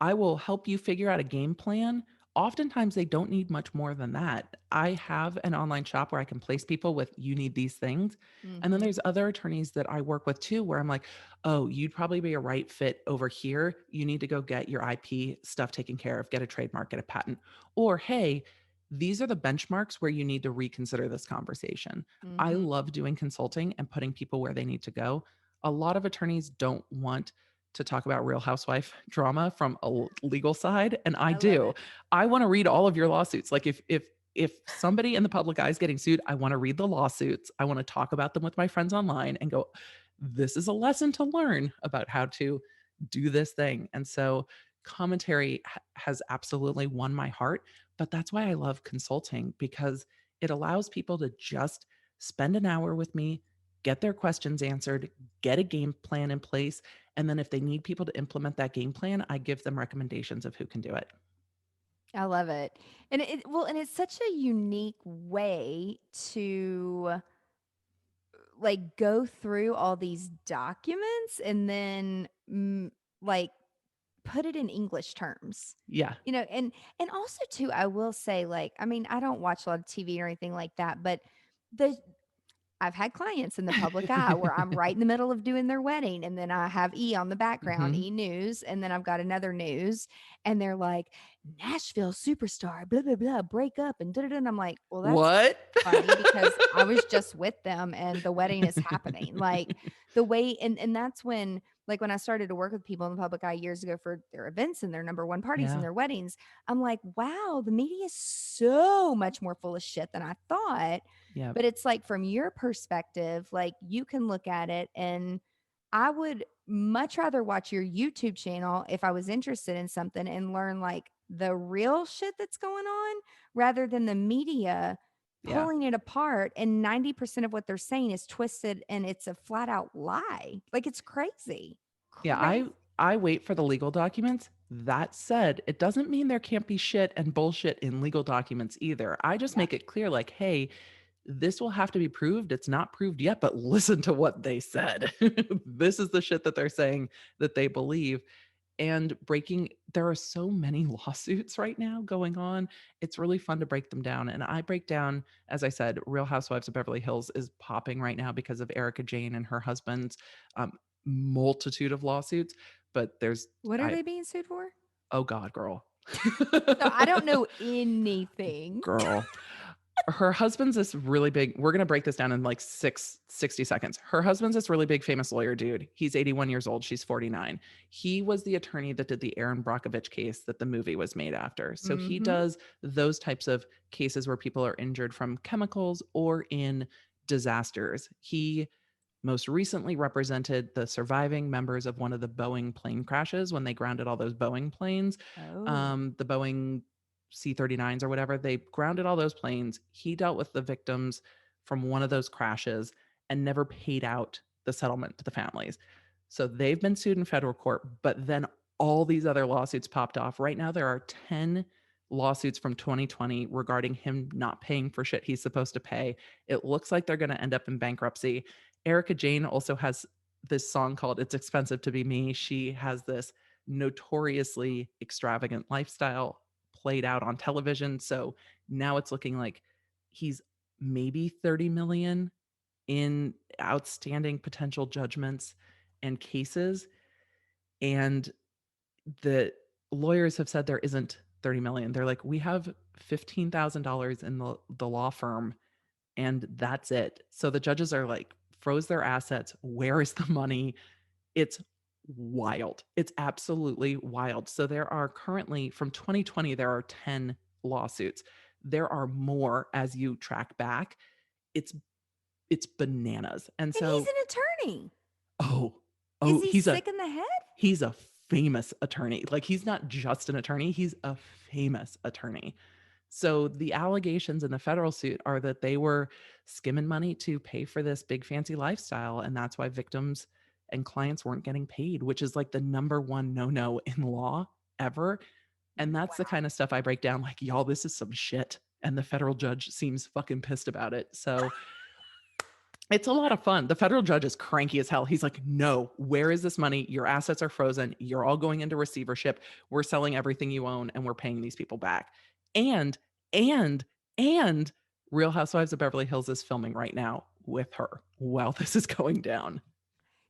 I will help you figure out a game plan. Oftentimes they don't need much more than that. I have an online shop where I can place people with you need these things. And then Mhm. there's other attorneys that I work with too where I'm like, "Oh, you'd probably be a right fit over here. You need to go get your IP stuff taken care of, get a trademark, get a patent." Or, "Hey, these are the benchmarks where you need to reconsider this conversation." I Mhm. love doing consulting and putting people where they need to go. A lot of attorneys don't want to talk about Real Housewife drama from a legal side, and I I love do. it. I wanna read all of your lawsuits. Like, if somebody in the public eye is getting sued, I wanna read the lawsuits. I wanna talk about them with my friends online and go, "This is a lesson to learn about how to do this thing." And so commentary has absolutely won my heart, but that's why I love consulting because it allows people to just spend an hour with me, get their questions answered, get a game plan in place, and then if they need people to implement that game plan, I give them recommendations of who can do it. I love it. And and it's such a unique way to like go through all these documents and then like put it in English terms. Yeah. You know, and also too, I will say, like, I mean, I don't watch a lot of TV or anything like that, but the I've had clients in the public eye where I'm right in the middle of doing their wedding, and then I have E on the background, Mhm. E News, and then I've got another news, and they're like, "Nashville superstar, blah, blah, blah, break up," and da da da. And I'm like, "Well, that's What? funny because I was just with them and the wedding is happening." Like the way and that's when like when I started to work with people in the public eye years ago for their events and their number one parties and Yeah. their weddings, I'm like, wow, the media is so much more full of shit than I thought. Yep. But it's like from your perspective, like you can look at it and I would much rather watch your YouTube channel if I was interested in something and learn like the real shit that's going on rather than the media Yeah. pulling it apart and 90% of what they're saying is twisted and it's a flat out lie. Like it's crazy. Yeah, Crazy. I wait for the legal documents. That said, it doesn't mean there can't be shit and bullshit in legal documents either. I just Yeah. make it clear like, "Hey, this will have to be proved. It's not proved yet, but listen to what they said." This is the shit that they're saying that they believe. And breaking there are so many lawsuits right now going on. It's really fun to break them down. And I break down, as I said, Real Housewives of Beverly Hills is popping right now because of Erica Jane and her husband's multitude of lawsuits. But there's What are I they being sued for? oh God, girl. So I don't know anything. Girl. Her husband's this really big we're gonna break this down in like 60 seconds. Her husband's this really big famous lawyer dude. He's 81 years old, she's 49. He was the attorney that did the Aaron Brockovich case that the movie was made after. So he Mhm. does those types of cases where people are injured from chemicals or in disasters. He most recently represented the surviving members of one of the Boeing plane crashes when they grounded all those Boeing planes, Oh. the Boeing C-39s or whatever. They grounded all those planes. He dealt with the victims from one of those crashes and never paid out the settlement to the families. So they've been sued in federal court, but then all these other lawsuits popped off. Right now, there are 10 lawsuits from 2020 regarding him not paying for shit he's supposed to pay. It looks like they're going to end up in bankruptcy. Erica Jane also has this song called It's Expensive to Be Me. She has this notoriously extravagant lifestyle played out on television. So now it's looking like he's maybe 30 million in outstanding potential judgments and cases. And the lawyers have said there isn't 30 million. They're like, we have $15,000 in the law firm and that's it. So the judges are like, froze their assets. Where is the money? It's wild. It's absolutely wild. So there are currently from 2020, there are 10 lawsuits. There are more as you track back. It's it's bananas. And And he's so, an attorney. oh, Is oh, he he's a sick in the head? he's a famous attorney. Like he's not just an attorney, he's a famous attorney. So the allegations in the federal suit are that they were skimming money to pay for this big fancy lifestyle and that's why victims and clients weren't getting paid, which is like the number one no-no in law ever. And that's the kind of stuff I break down like, y'all, this is some shit. And the federal judge seems fucking pissed about it. So it's a lot of fun. The federal judge is cranky as hell. He's like, no, where is this money? Your assets are frozen. You're all going into receivership. We're selling everything you own and we're paying these people back. And, and, and Real Housewives of Beverly Hills is filming right now with her while this is going down.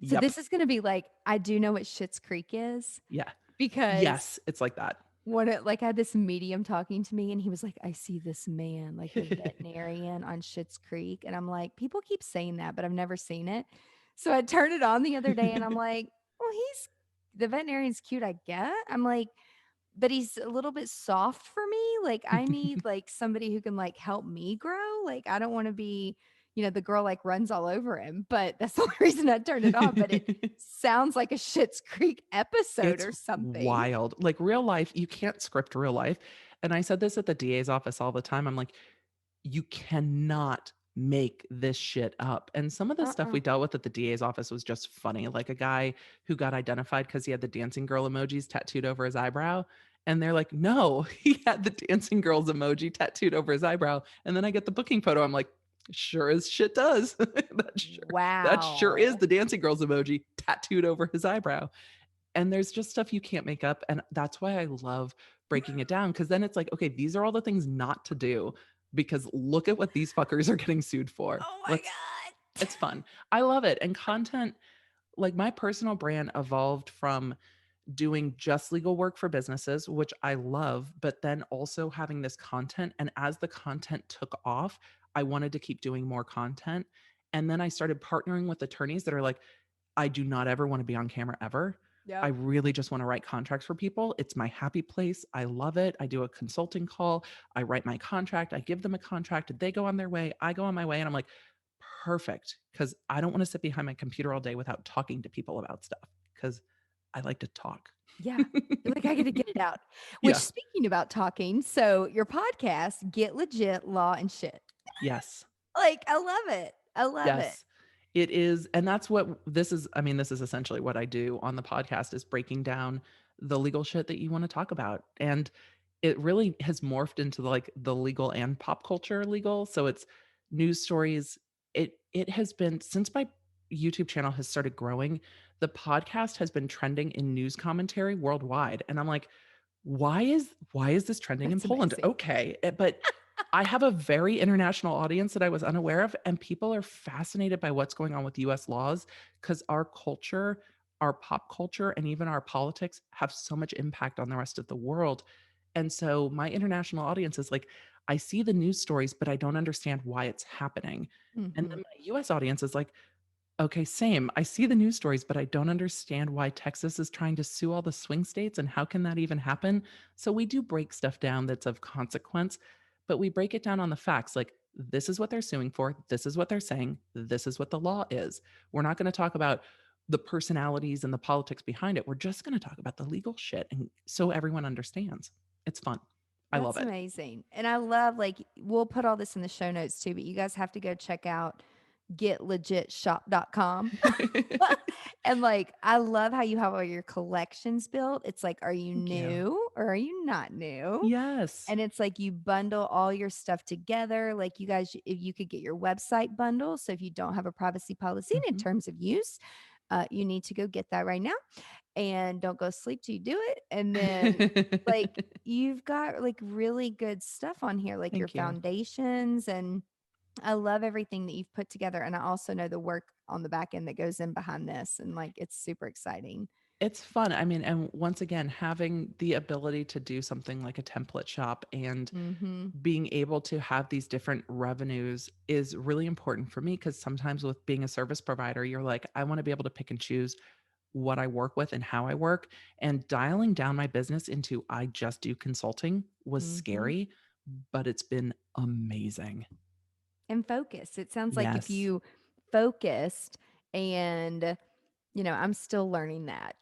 So Yep. this is going to be like, I do know what Schitt's Creek is Yeah. because Yes. It's like that. when it like I had this medium talking to me and he was like, I see this man, like the veterinarian on Schitt's Creek. And I'm like, people keep saying that, but I've never seen it. So I turned it on the other day and I'm like, well, he's the veterinarian's cute, I get. I'm like, but he's a little bit soft for me. Like I need like somebody who can like help me grow. Like I don't want to be, the girl like runs all over him. But that's the only reason I turned it on. But it sounds like a Schitt's Creek episode It's or something. wild. Like real life, you can't script real life. And I said this at the DA's office all the time. I'm like, you cannot make this shit up. And some of the stuff Uh-uh. we dealt with at the DA's office was just funny. Like a guy who got identified because he had the dancing girl emojis tattooed over his eyebrow. And they're like, no, he had the dancing girls emoji tattooed over his eyebrow. And then I get the booking photo. I'm like, sure as shit does. That sure is Wow. the dancing girls emoji tattooed over his eyebrow. And there's just stuff you can't make up. And that's why I love breaking it down. Cause then it's like, okay, these are all the things not to do because look at what these fuckers are getting sued for. Oh my God. It's fun. I love it. And content, like my personal brand evolved from doing just legal work for businesses, which I love, but then also having this content. And as the content took off, I wanted to keep doing more content. And then I started partnering with attorneys that are like, I do not ever want to be on camera ever. I Yep. really just want to write contracts for people. It's my happy place. I love it. I do a consulting call. I write my contract. I give them a contract. They go on their way. I go on my way. And I'm like, perfect. Because I don't want to sit behind my computer all day without talking to people about stuff because I like to talk. Yeah. You're like, I got to get it out. Which, Yeah. speaking about talking, so your podcast, Get Legit Law and Shit. Yes. Like, I love it. I love it. Yes. It is, and that's what this is. I mean, this is essentially what I do on the podcast is breaking down the legal shit that you want to talk about. And it really has morphed into like the legal and pop culture legal. So it's news stories. It has been since my YouTube channel has started growing, the podcast has been trending in news commentary worldwide. And I'm like, why is this trending in That's Poland? amazing. Okay. But I have a very international audience that I was unaware of, and people are fascinated by what's going on with US laws because our culture, our pop culture, and even our politics have so much impact on the rest of the world. And so my international audience is like, I see the news stories, but I don't understand why it's happening. And Mhm. then my US audience is like, okay, same. I see the news stories, but I don't understand why Texas is trying to sue all the swing states and how can that even happen? So we do break stuff down that's of consequence, but we break it down on the facts. Like, this is what they're suing for. This is what they're saying. This is what the law is. We're not going to talk about the personalities and the politics behind it. We're just going to talk about the legal shit. And so everyone understands. It's fun. I love That's it. amazing. And I love, like, we'll put all this in the show notes too, but you guys have to go check out getlegitshop.com. And like, I love how you have all your collections built. It's like, are you Thank you. new or are you not new? Yes. And it's like you bundle all your stuff together. Like you guys, if you could get your website bundle. So if you don't have a privacy policy and in Mhm. terms of use, you need to go get that right now and don't go sleep till you do it. And then like you've got like really good stuff on here, like your Thank you. foundations, and I love everything that you've put together. And I also know the work on the back end that goes in behind this. And like it's super exciting. It's fun. I mean, and once again, having the ability to do something like a template shop and Mm-hmm. being able to have these different revenues is really important for me because sometimes with being a service provider, you're like, I want to be able to pick and choose what I work with and how I work. And dialing down my business into I just do consulting was Mm-hmm. scary, but it's been amazing. And focus. It sounds like if Yes. you focused and I'm still learning that.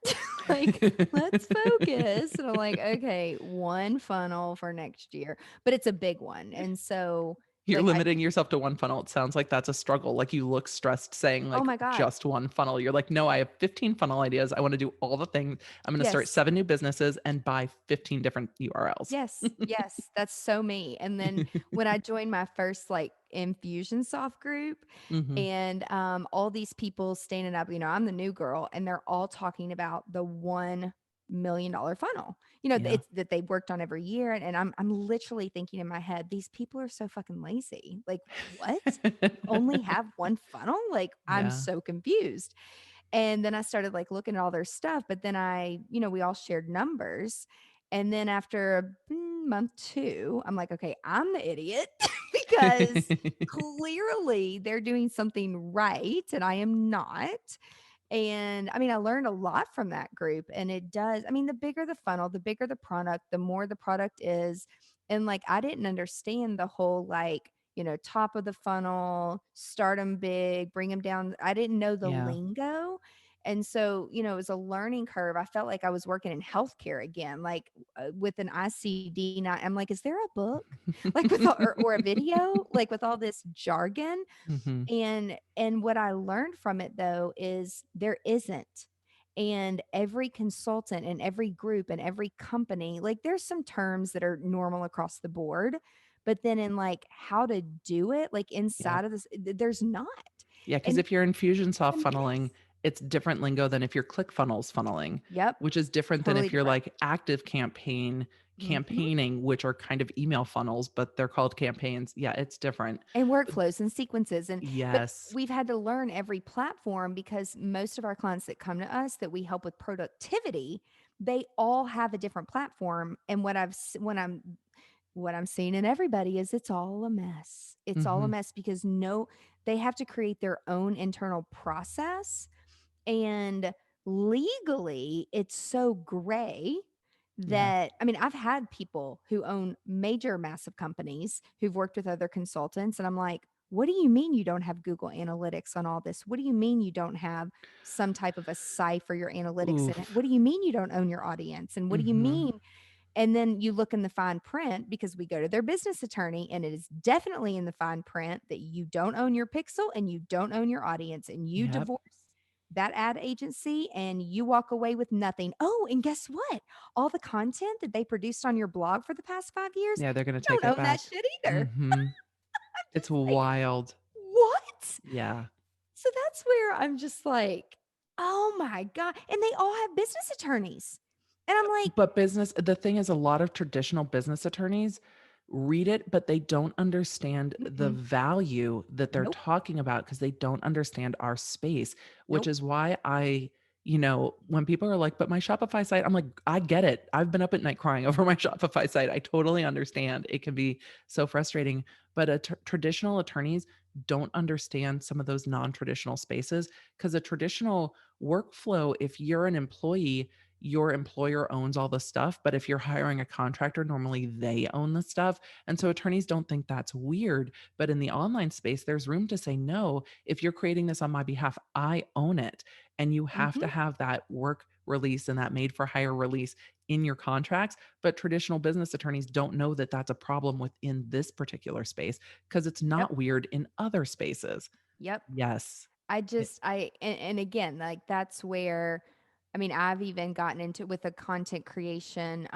Like, let's focus. And I'm like, okay, one funnel for next year, but it's a big one. And so, You're like, limiting yourself to one funnel. It sounds like that's a struggle. Like you look stressed saying oh like my God. just one funnel. You're like, no, I have 15 funnel ideas. I want to do all the things. I'm going to start Yes. 7 new businesses and buy 15 different URLs. Yes. Yes. That's so me. And then when I joined my first like Infusionsoft group, Mhm. and all these people standing up, I'm the new girl, and they're all talking about the $1 million funnel, Yeah. it's that they worked on every year. And I'm literally thinking in my head, these people are so fucking lazy. Like, what? You only have one funnel? Like, I'm Yeah. so confused. And then I started like looking at all their stuff, but then we all shared numbers. And then after month two, I'm like, okay, I'm the idiot because clearly they're doing something right and I am not. And I mean, I learned a lot from that group. And it does, I mean, the bigger the funnel, the bigger the product, the more the product is. And like, I didn't understand the whole like, top of the funnel, start them big, bring them down. I didn't know the Yeah. lingo. And so, it was a learning curve. I felt like I was working in healthcare again, like with an ICD. Now I'm like, is there a book like with or a video, like with all this jargon? Mhm. And what I learned from it though is there isn't. And every consultant and every group and every company, like there's some terms that are normal across the board, but then in like how to do it, like Yep. inside of this, there's not. Yeah, because And if you're it's a Infusionsoft funneling, mess. it's different lingo than if you're ClickFunnels funneling, Yep. which is different than Totally if you're different. like Active Campaign Mhm. campaigning, which are kind of email funnels, but they're called campaigns. Yeah, it's different. And But workflows and sequences. But yes. we've had to learn every platform because most of our clients that come to us that we help with productivity, they all have a different platform. And what I'm seeing in everybody is it's all a mess. It's all a Mhm. mess because they have to create their own internal process. And legally, it's so gray Yeah. that, I mean, I've had people who own major, massive companies who've worked with other consultants. And I'm like, what do you mean you don't have Google Analytics on all this? What do you mean you don't have some type of a site for your analytics in it? Oof. What do you mean you don't own your audience? And what do you Mhm. mean? And then you look in the fine print because we go to their business attorney, and it is definitely in the fine print that you don't own your pixel and you don't own your audience, and you Yep. divorce that ad agency and you walk away with nothing. Oh, and guess what? All the content that they produced on your blog for the past 5 years, Yeah, they're gonna you take don't it own that back. shit either. Mhm. I'm It's just like, wild. what? Yeah. So that's where I'm just like, oh my God. And they all have business attorneys. And I'm like, But the thing is a lot of traditional business attorneys read it, but they don't understand the mm-mm, value that they're nope, talking about because they don't understand our space, which nope. is why when people are like, but my Shopify site, I'm like, I get it. I've been up at night crying over my Shopify site. I totally understand. It can be so frustrating, but traditional attorneys don't understand some of those non-traditional spaces because a traditional workflow, if you're an employee, your employer owns all the stuff, but if you're hiring a contractor, normally they own the stuff. And so attorneys don't think that's weird. But in the online space, there's room to say, no, if you're creating this on my behalf, I own it. And you have to Mm-hmm. have that work release and that made for hire release in your contracts. But traditional business attorneys don't know that that's a problem within this particular space because it's Yep. not weird in other spaces. Yep. Yes. I It just and again, like that's where I mean, I've even gotten into with the content creation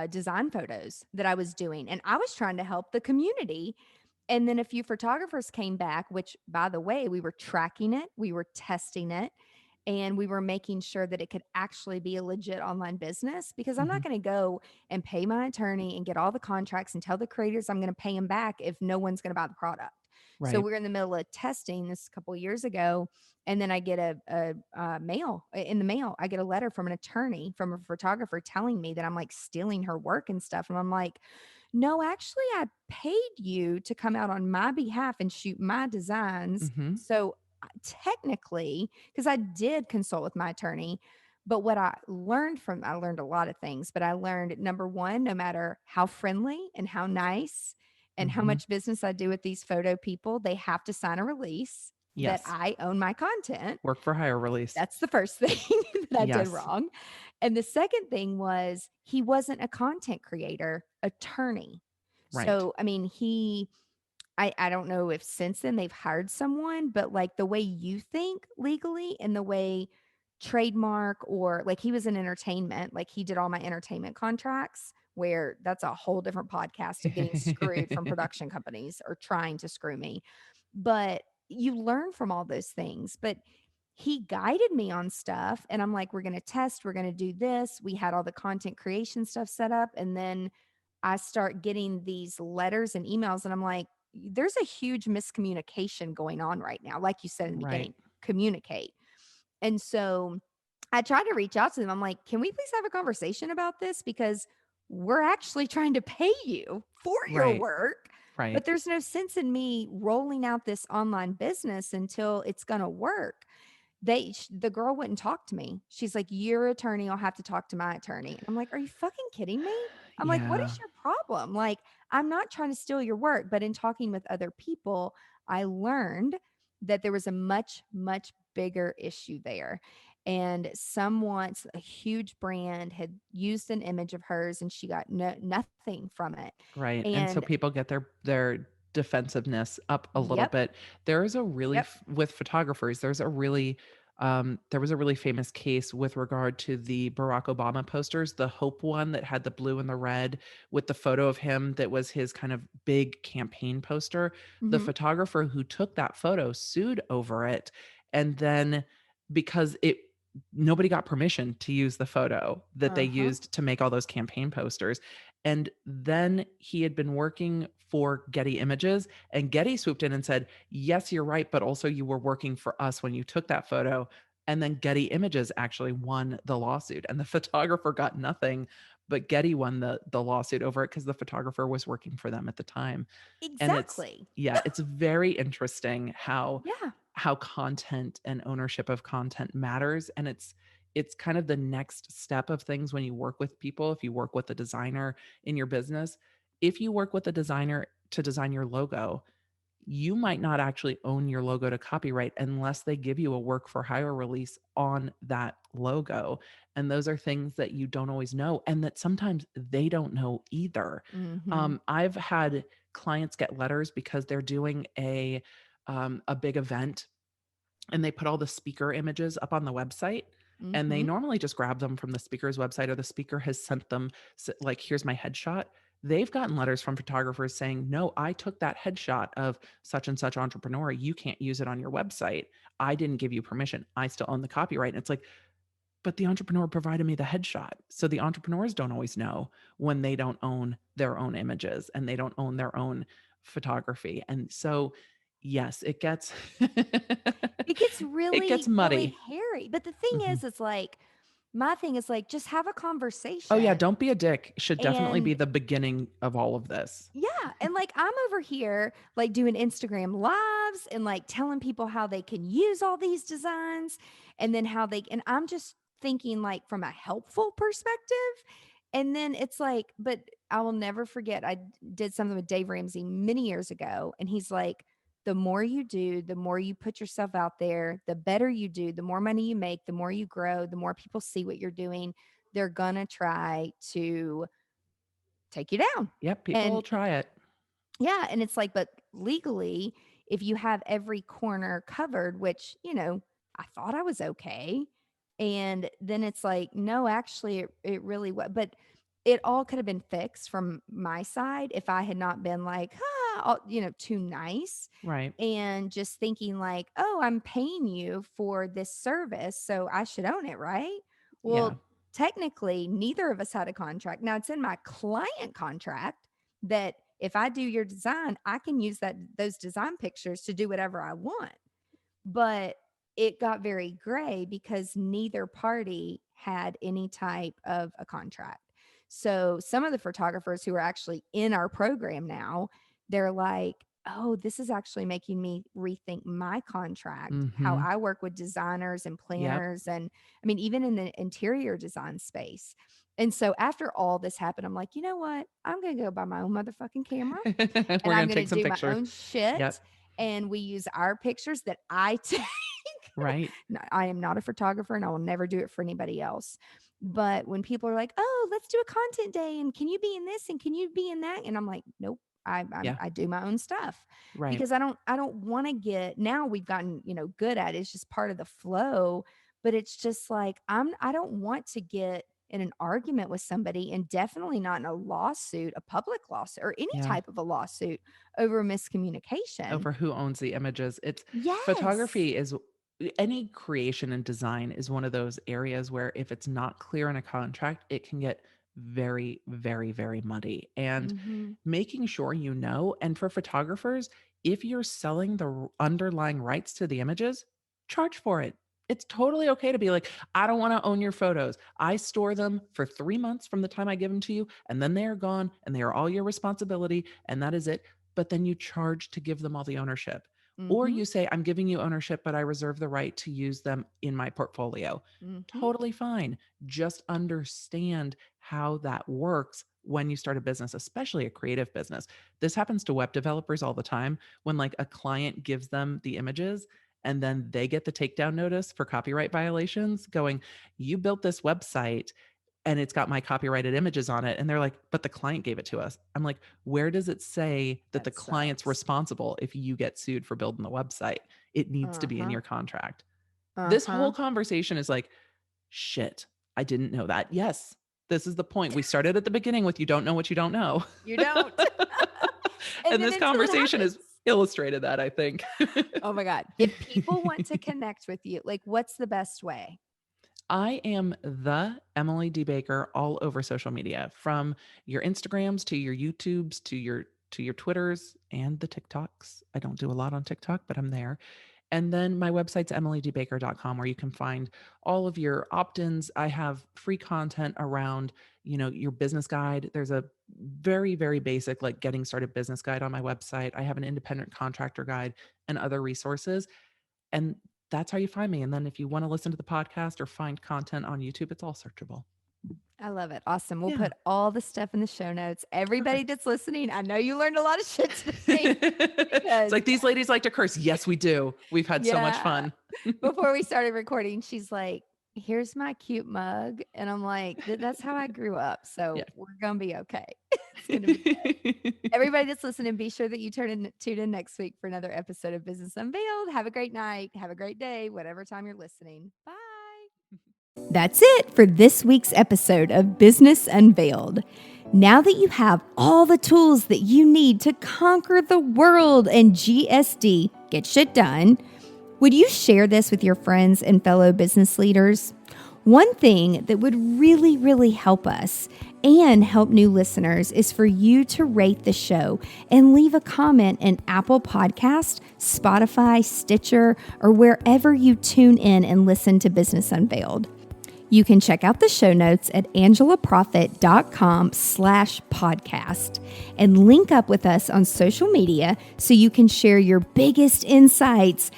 design photos that I was doing and I was trying to help the community. And then a few photographers came back, which by the way, we were tracking it, we were testing it, and we were making sure that it could actually be a legit online business because I'm not mhm. going to go and pay my attorney and get all the contracts and tell the creators I'm going to pay them back if no one's going to buy the product. So Right. we're in the middle of testing this a couple of years ago, and then I get a mail in the mail. I get a letter from an attorney from a photographer telling me that I'm like stealing her work and stuff, and I'm like, no, actually, I paid you to come out on my behalf and shoot my designs. Mhm. So technically, because I did consult with my attorney, but what I learned a lot of things, but I learned number one, no matter how friendly and how nice and how Mhm. much business I do with these photo people, they have to sign a release that Yes. I own my content. Work for hire release. That's the first thing that I did Yes. wrong. And the second thing was he wasn't a content creator, attorney. Right. So, I mean, I don't know if since then they've hired someone, but like the way you think legally and the way trademark or like he was in entertainment, like he did all my entertainment contracts, where that's a whole different podcast of getting screwed from production companies or trying to screw me. But you learn from all those things. But he guided me on stuff and I'm like, we're going to test, we're going to do this. We had all the content creation stuff set up. And then I start getting these letters and emails, and I'm like, there's a huge miscommunication going on right now. Like you said in the Right. beginning, communicate. And so I tried to reach out to them. I'm like, can we please have a conversation about this? Because we're actually trying to pay you for your Right. work, Right. but there's no sense in me rolling out this online business until it's going to work. The girl wouldn't talk to me. She's like, your attorney will have to talk to my attorney. And I'm like, are you fucking kidding me? I'm like, what Yeah. is your problem? Like, I'm not trying to steal your work, but in talking with other people, I learned that there was a much, much bigger issue there. And a huge brand had used an image of hers and she got nothing from it. Right, and so And people get their defensiveness up a little yep, bit. There is a really yep. f with photographers, there was a really famous case with regard to the Barack Obama posters, the Hope one that had the blue and the red with the photo of him that was his kind of big campaign poster. The Hmm. photographer who took that photo sued over it, and then because it nobody got permission to use the photo that they Uh-huh. used to make all those campaign posters. And then he had been working for Getty Images, and Getty swooped in and said, "Yes, you're right, but also you were working for us when you took that photo." And then Getty Images actually won the lawsuit, and the photographer got nothing, but Getty won the lawsuit over it because the photographer was working for them at the time. And it's Exactly. yeah, it's very interesting Yeah. how content and ownership of content matters, and it's kind of the next step of things when you work with people. If you work with a designer in your business, if you work with a designer to design your logo, you might not actually own your logo to copyright unless they give you a work for hire release on that logo. And those are things that you don't always know and that sometimes they don't know either. Mhm. I've had clients get letters because they're doing a big event and they put all the speaker images up on the website, and they Mhm. normally just grab them from the speaker's website or the speaker has sent them like, here's my headshot. They've gotten letters from photographers saying, no, I took that headshot of such and such entrepreneur, you can't use it on your website, I didn't give you permission, I still own the copyright. And it's like, but the entrepreneur provided me the headshot. So the entrepreneurs don't always know when they don't own their own images and they don't own their own photography. And so, yes, it gets It gets it really, gets really muddy. hairy. But the thing Mhm. is, it's like, my thing is like, just have a Oh yeah, conversation. don't be a dick should definitely be And the beginning of all of this. yeah, and like I'm over here like doing Instagram lives and like telling people how they can use all these designs and then and I'm just thinking like from a helpful perspective. And then it's like, but I will never forget I did something with Dave Ramsey many years ago and he's like, the more you do, the more you put yourself out there, the better you do, the more money you make, the more you grow, the more people see what you're doing, they're gonna try to take you down. Yep, people will And try it. yeah, and it's like, but legally, if you have every corner covered, which, I thought I was okay. And then it's like, no, actually, it really was. But it all could have been fixed from my side if I had not been like, too nice Right. and just thinking like, oh, I'm paying you for this service, so I should own it, right? Yeah. Well, technically, neither of us had a contract. Now it's in my client contract that if I do your design, I can use those design pictures to do whatever I want. But it got very gray because neither party had any type of a contract. So some of the photographers who are actually in our program now, they're like, oh, this is actually making me rethink my contract, how Mm-hmm. I work with designers and Yep. planners. And I mean, even in the interior design space. And so after all this happened, I'm like, you know what? I'm going to go buy my own motherfucking camera and We're I'm going to going to take some do my pictures. own shit. Yep. And we use our pictures that I take. Right. No, I am not a photographer and I will never do it for anybody else. But when people are like, oh, let's do a content day and can you be in this and can you be in that? And I'm like, nope. Yeah. I do my own stuff Right. because I don't want to get, now we've gotten, good at it. It's just part of the flow, but it's just like, I don't want to get in an argument with somebody, and definitely not in a lawsuit, a public lawsuit or any Yeah. type of a lawsuit over miscommunication. Over who owns the images. It's Yes. photography is any creation and design is one of those areas where if it's not clear in a contract, it can get very, very, very muddy. And Mhm. making sure you know, and for photographers, if you're selling the underlying rights to the images, charge for it. It's totally okay to be like, I don't want to own your photos. I store them for 3 months from the time I give them to you, and then they are gone and they are all your responsibility, and that is it. But then you charge to give them all the ownership. Or Mhm. you say, I'm giving you ownership, but I reserve the right to use them in my portfolio. Mhm. Totally fine. Just understand how that works when you start a business, especially a creative business. This happens to web developers all the time when like a client gives them the images and then they get the takedown notice for copyright violations going, you built this website and it's got my copyrighted images on it. And they're like, but the client gave it to us. I'm like, where does it say that the That client's sucks. responsible if you get sued for building the website? It needs to be in Uh-huh. your contract. This whole Uh-huh. conversation is like, shit, I didn't know that. Yes, this is the point. We started at the beginning with you don't know what you don't know. You don't. And And then this until it conversation has happens. illustrated that, I think. Oh my God. If people want to connect with you, like what's the best way? I am the Emily D. Baker all over social media, from your Instagrams to your YouTubes to your Twitters and the TikToks. I don't do a lot on TikTok, but I'm there. And then my website's emilydbaker.com, where you can find all of your opt-ins. I have free content around, your business guide. There's a very, very basic like getting started business guide on my website. I have an independent contractor guide and other resources. And that's how you find me. And then if you want to listen to the podcast or find content on YouTube, it's all searchable. I love it. Awesome. We'll Yeah. put all the stuff in the show notes. Everybody Perfect. that's listening, I know you learned a lot of shit today It's because like these ladies like to curse. Yes, we do. We've had so much yeah. fun. Before we started recording, she's like, here's my cute mug. And I'm like, that's how I grew up. Yeah. So we're going to be okay. It's going to be everybody that's listening, be sure that you tune in next week for another episode of Business Unveiled. Have a great night. Have a great day, whatever time you're listening. Bye. That's it for this week's episode of Business Unveiled. Now that you have all the tools that you need to conquer the world and GSD, get shit done, would you share this with your friends and fellow business leaders? One thing that would really, really help us and help new listeners is for you to rate the show and leave a comment in Apple Podcast, Spotify, Stitcher, or wherever you tune in and listen to Business Unveiled. You can check out the show notes at angelaprofit.com/podcast and link up with us on social media so you can share your biggest insights.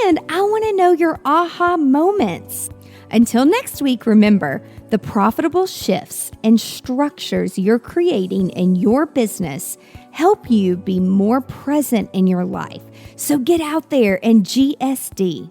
And I want to know your aha moments. Until next week, remember, the profitable shifts and structures you're creating in your business help you be more present in your life. So get out there and GSD.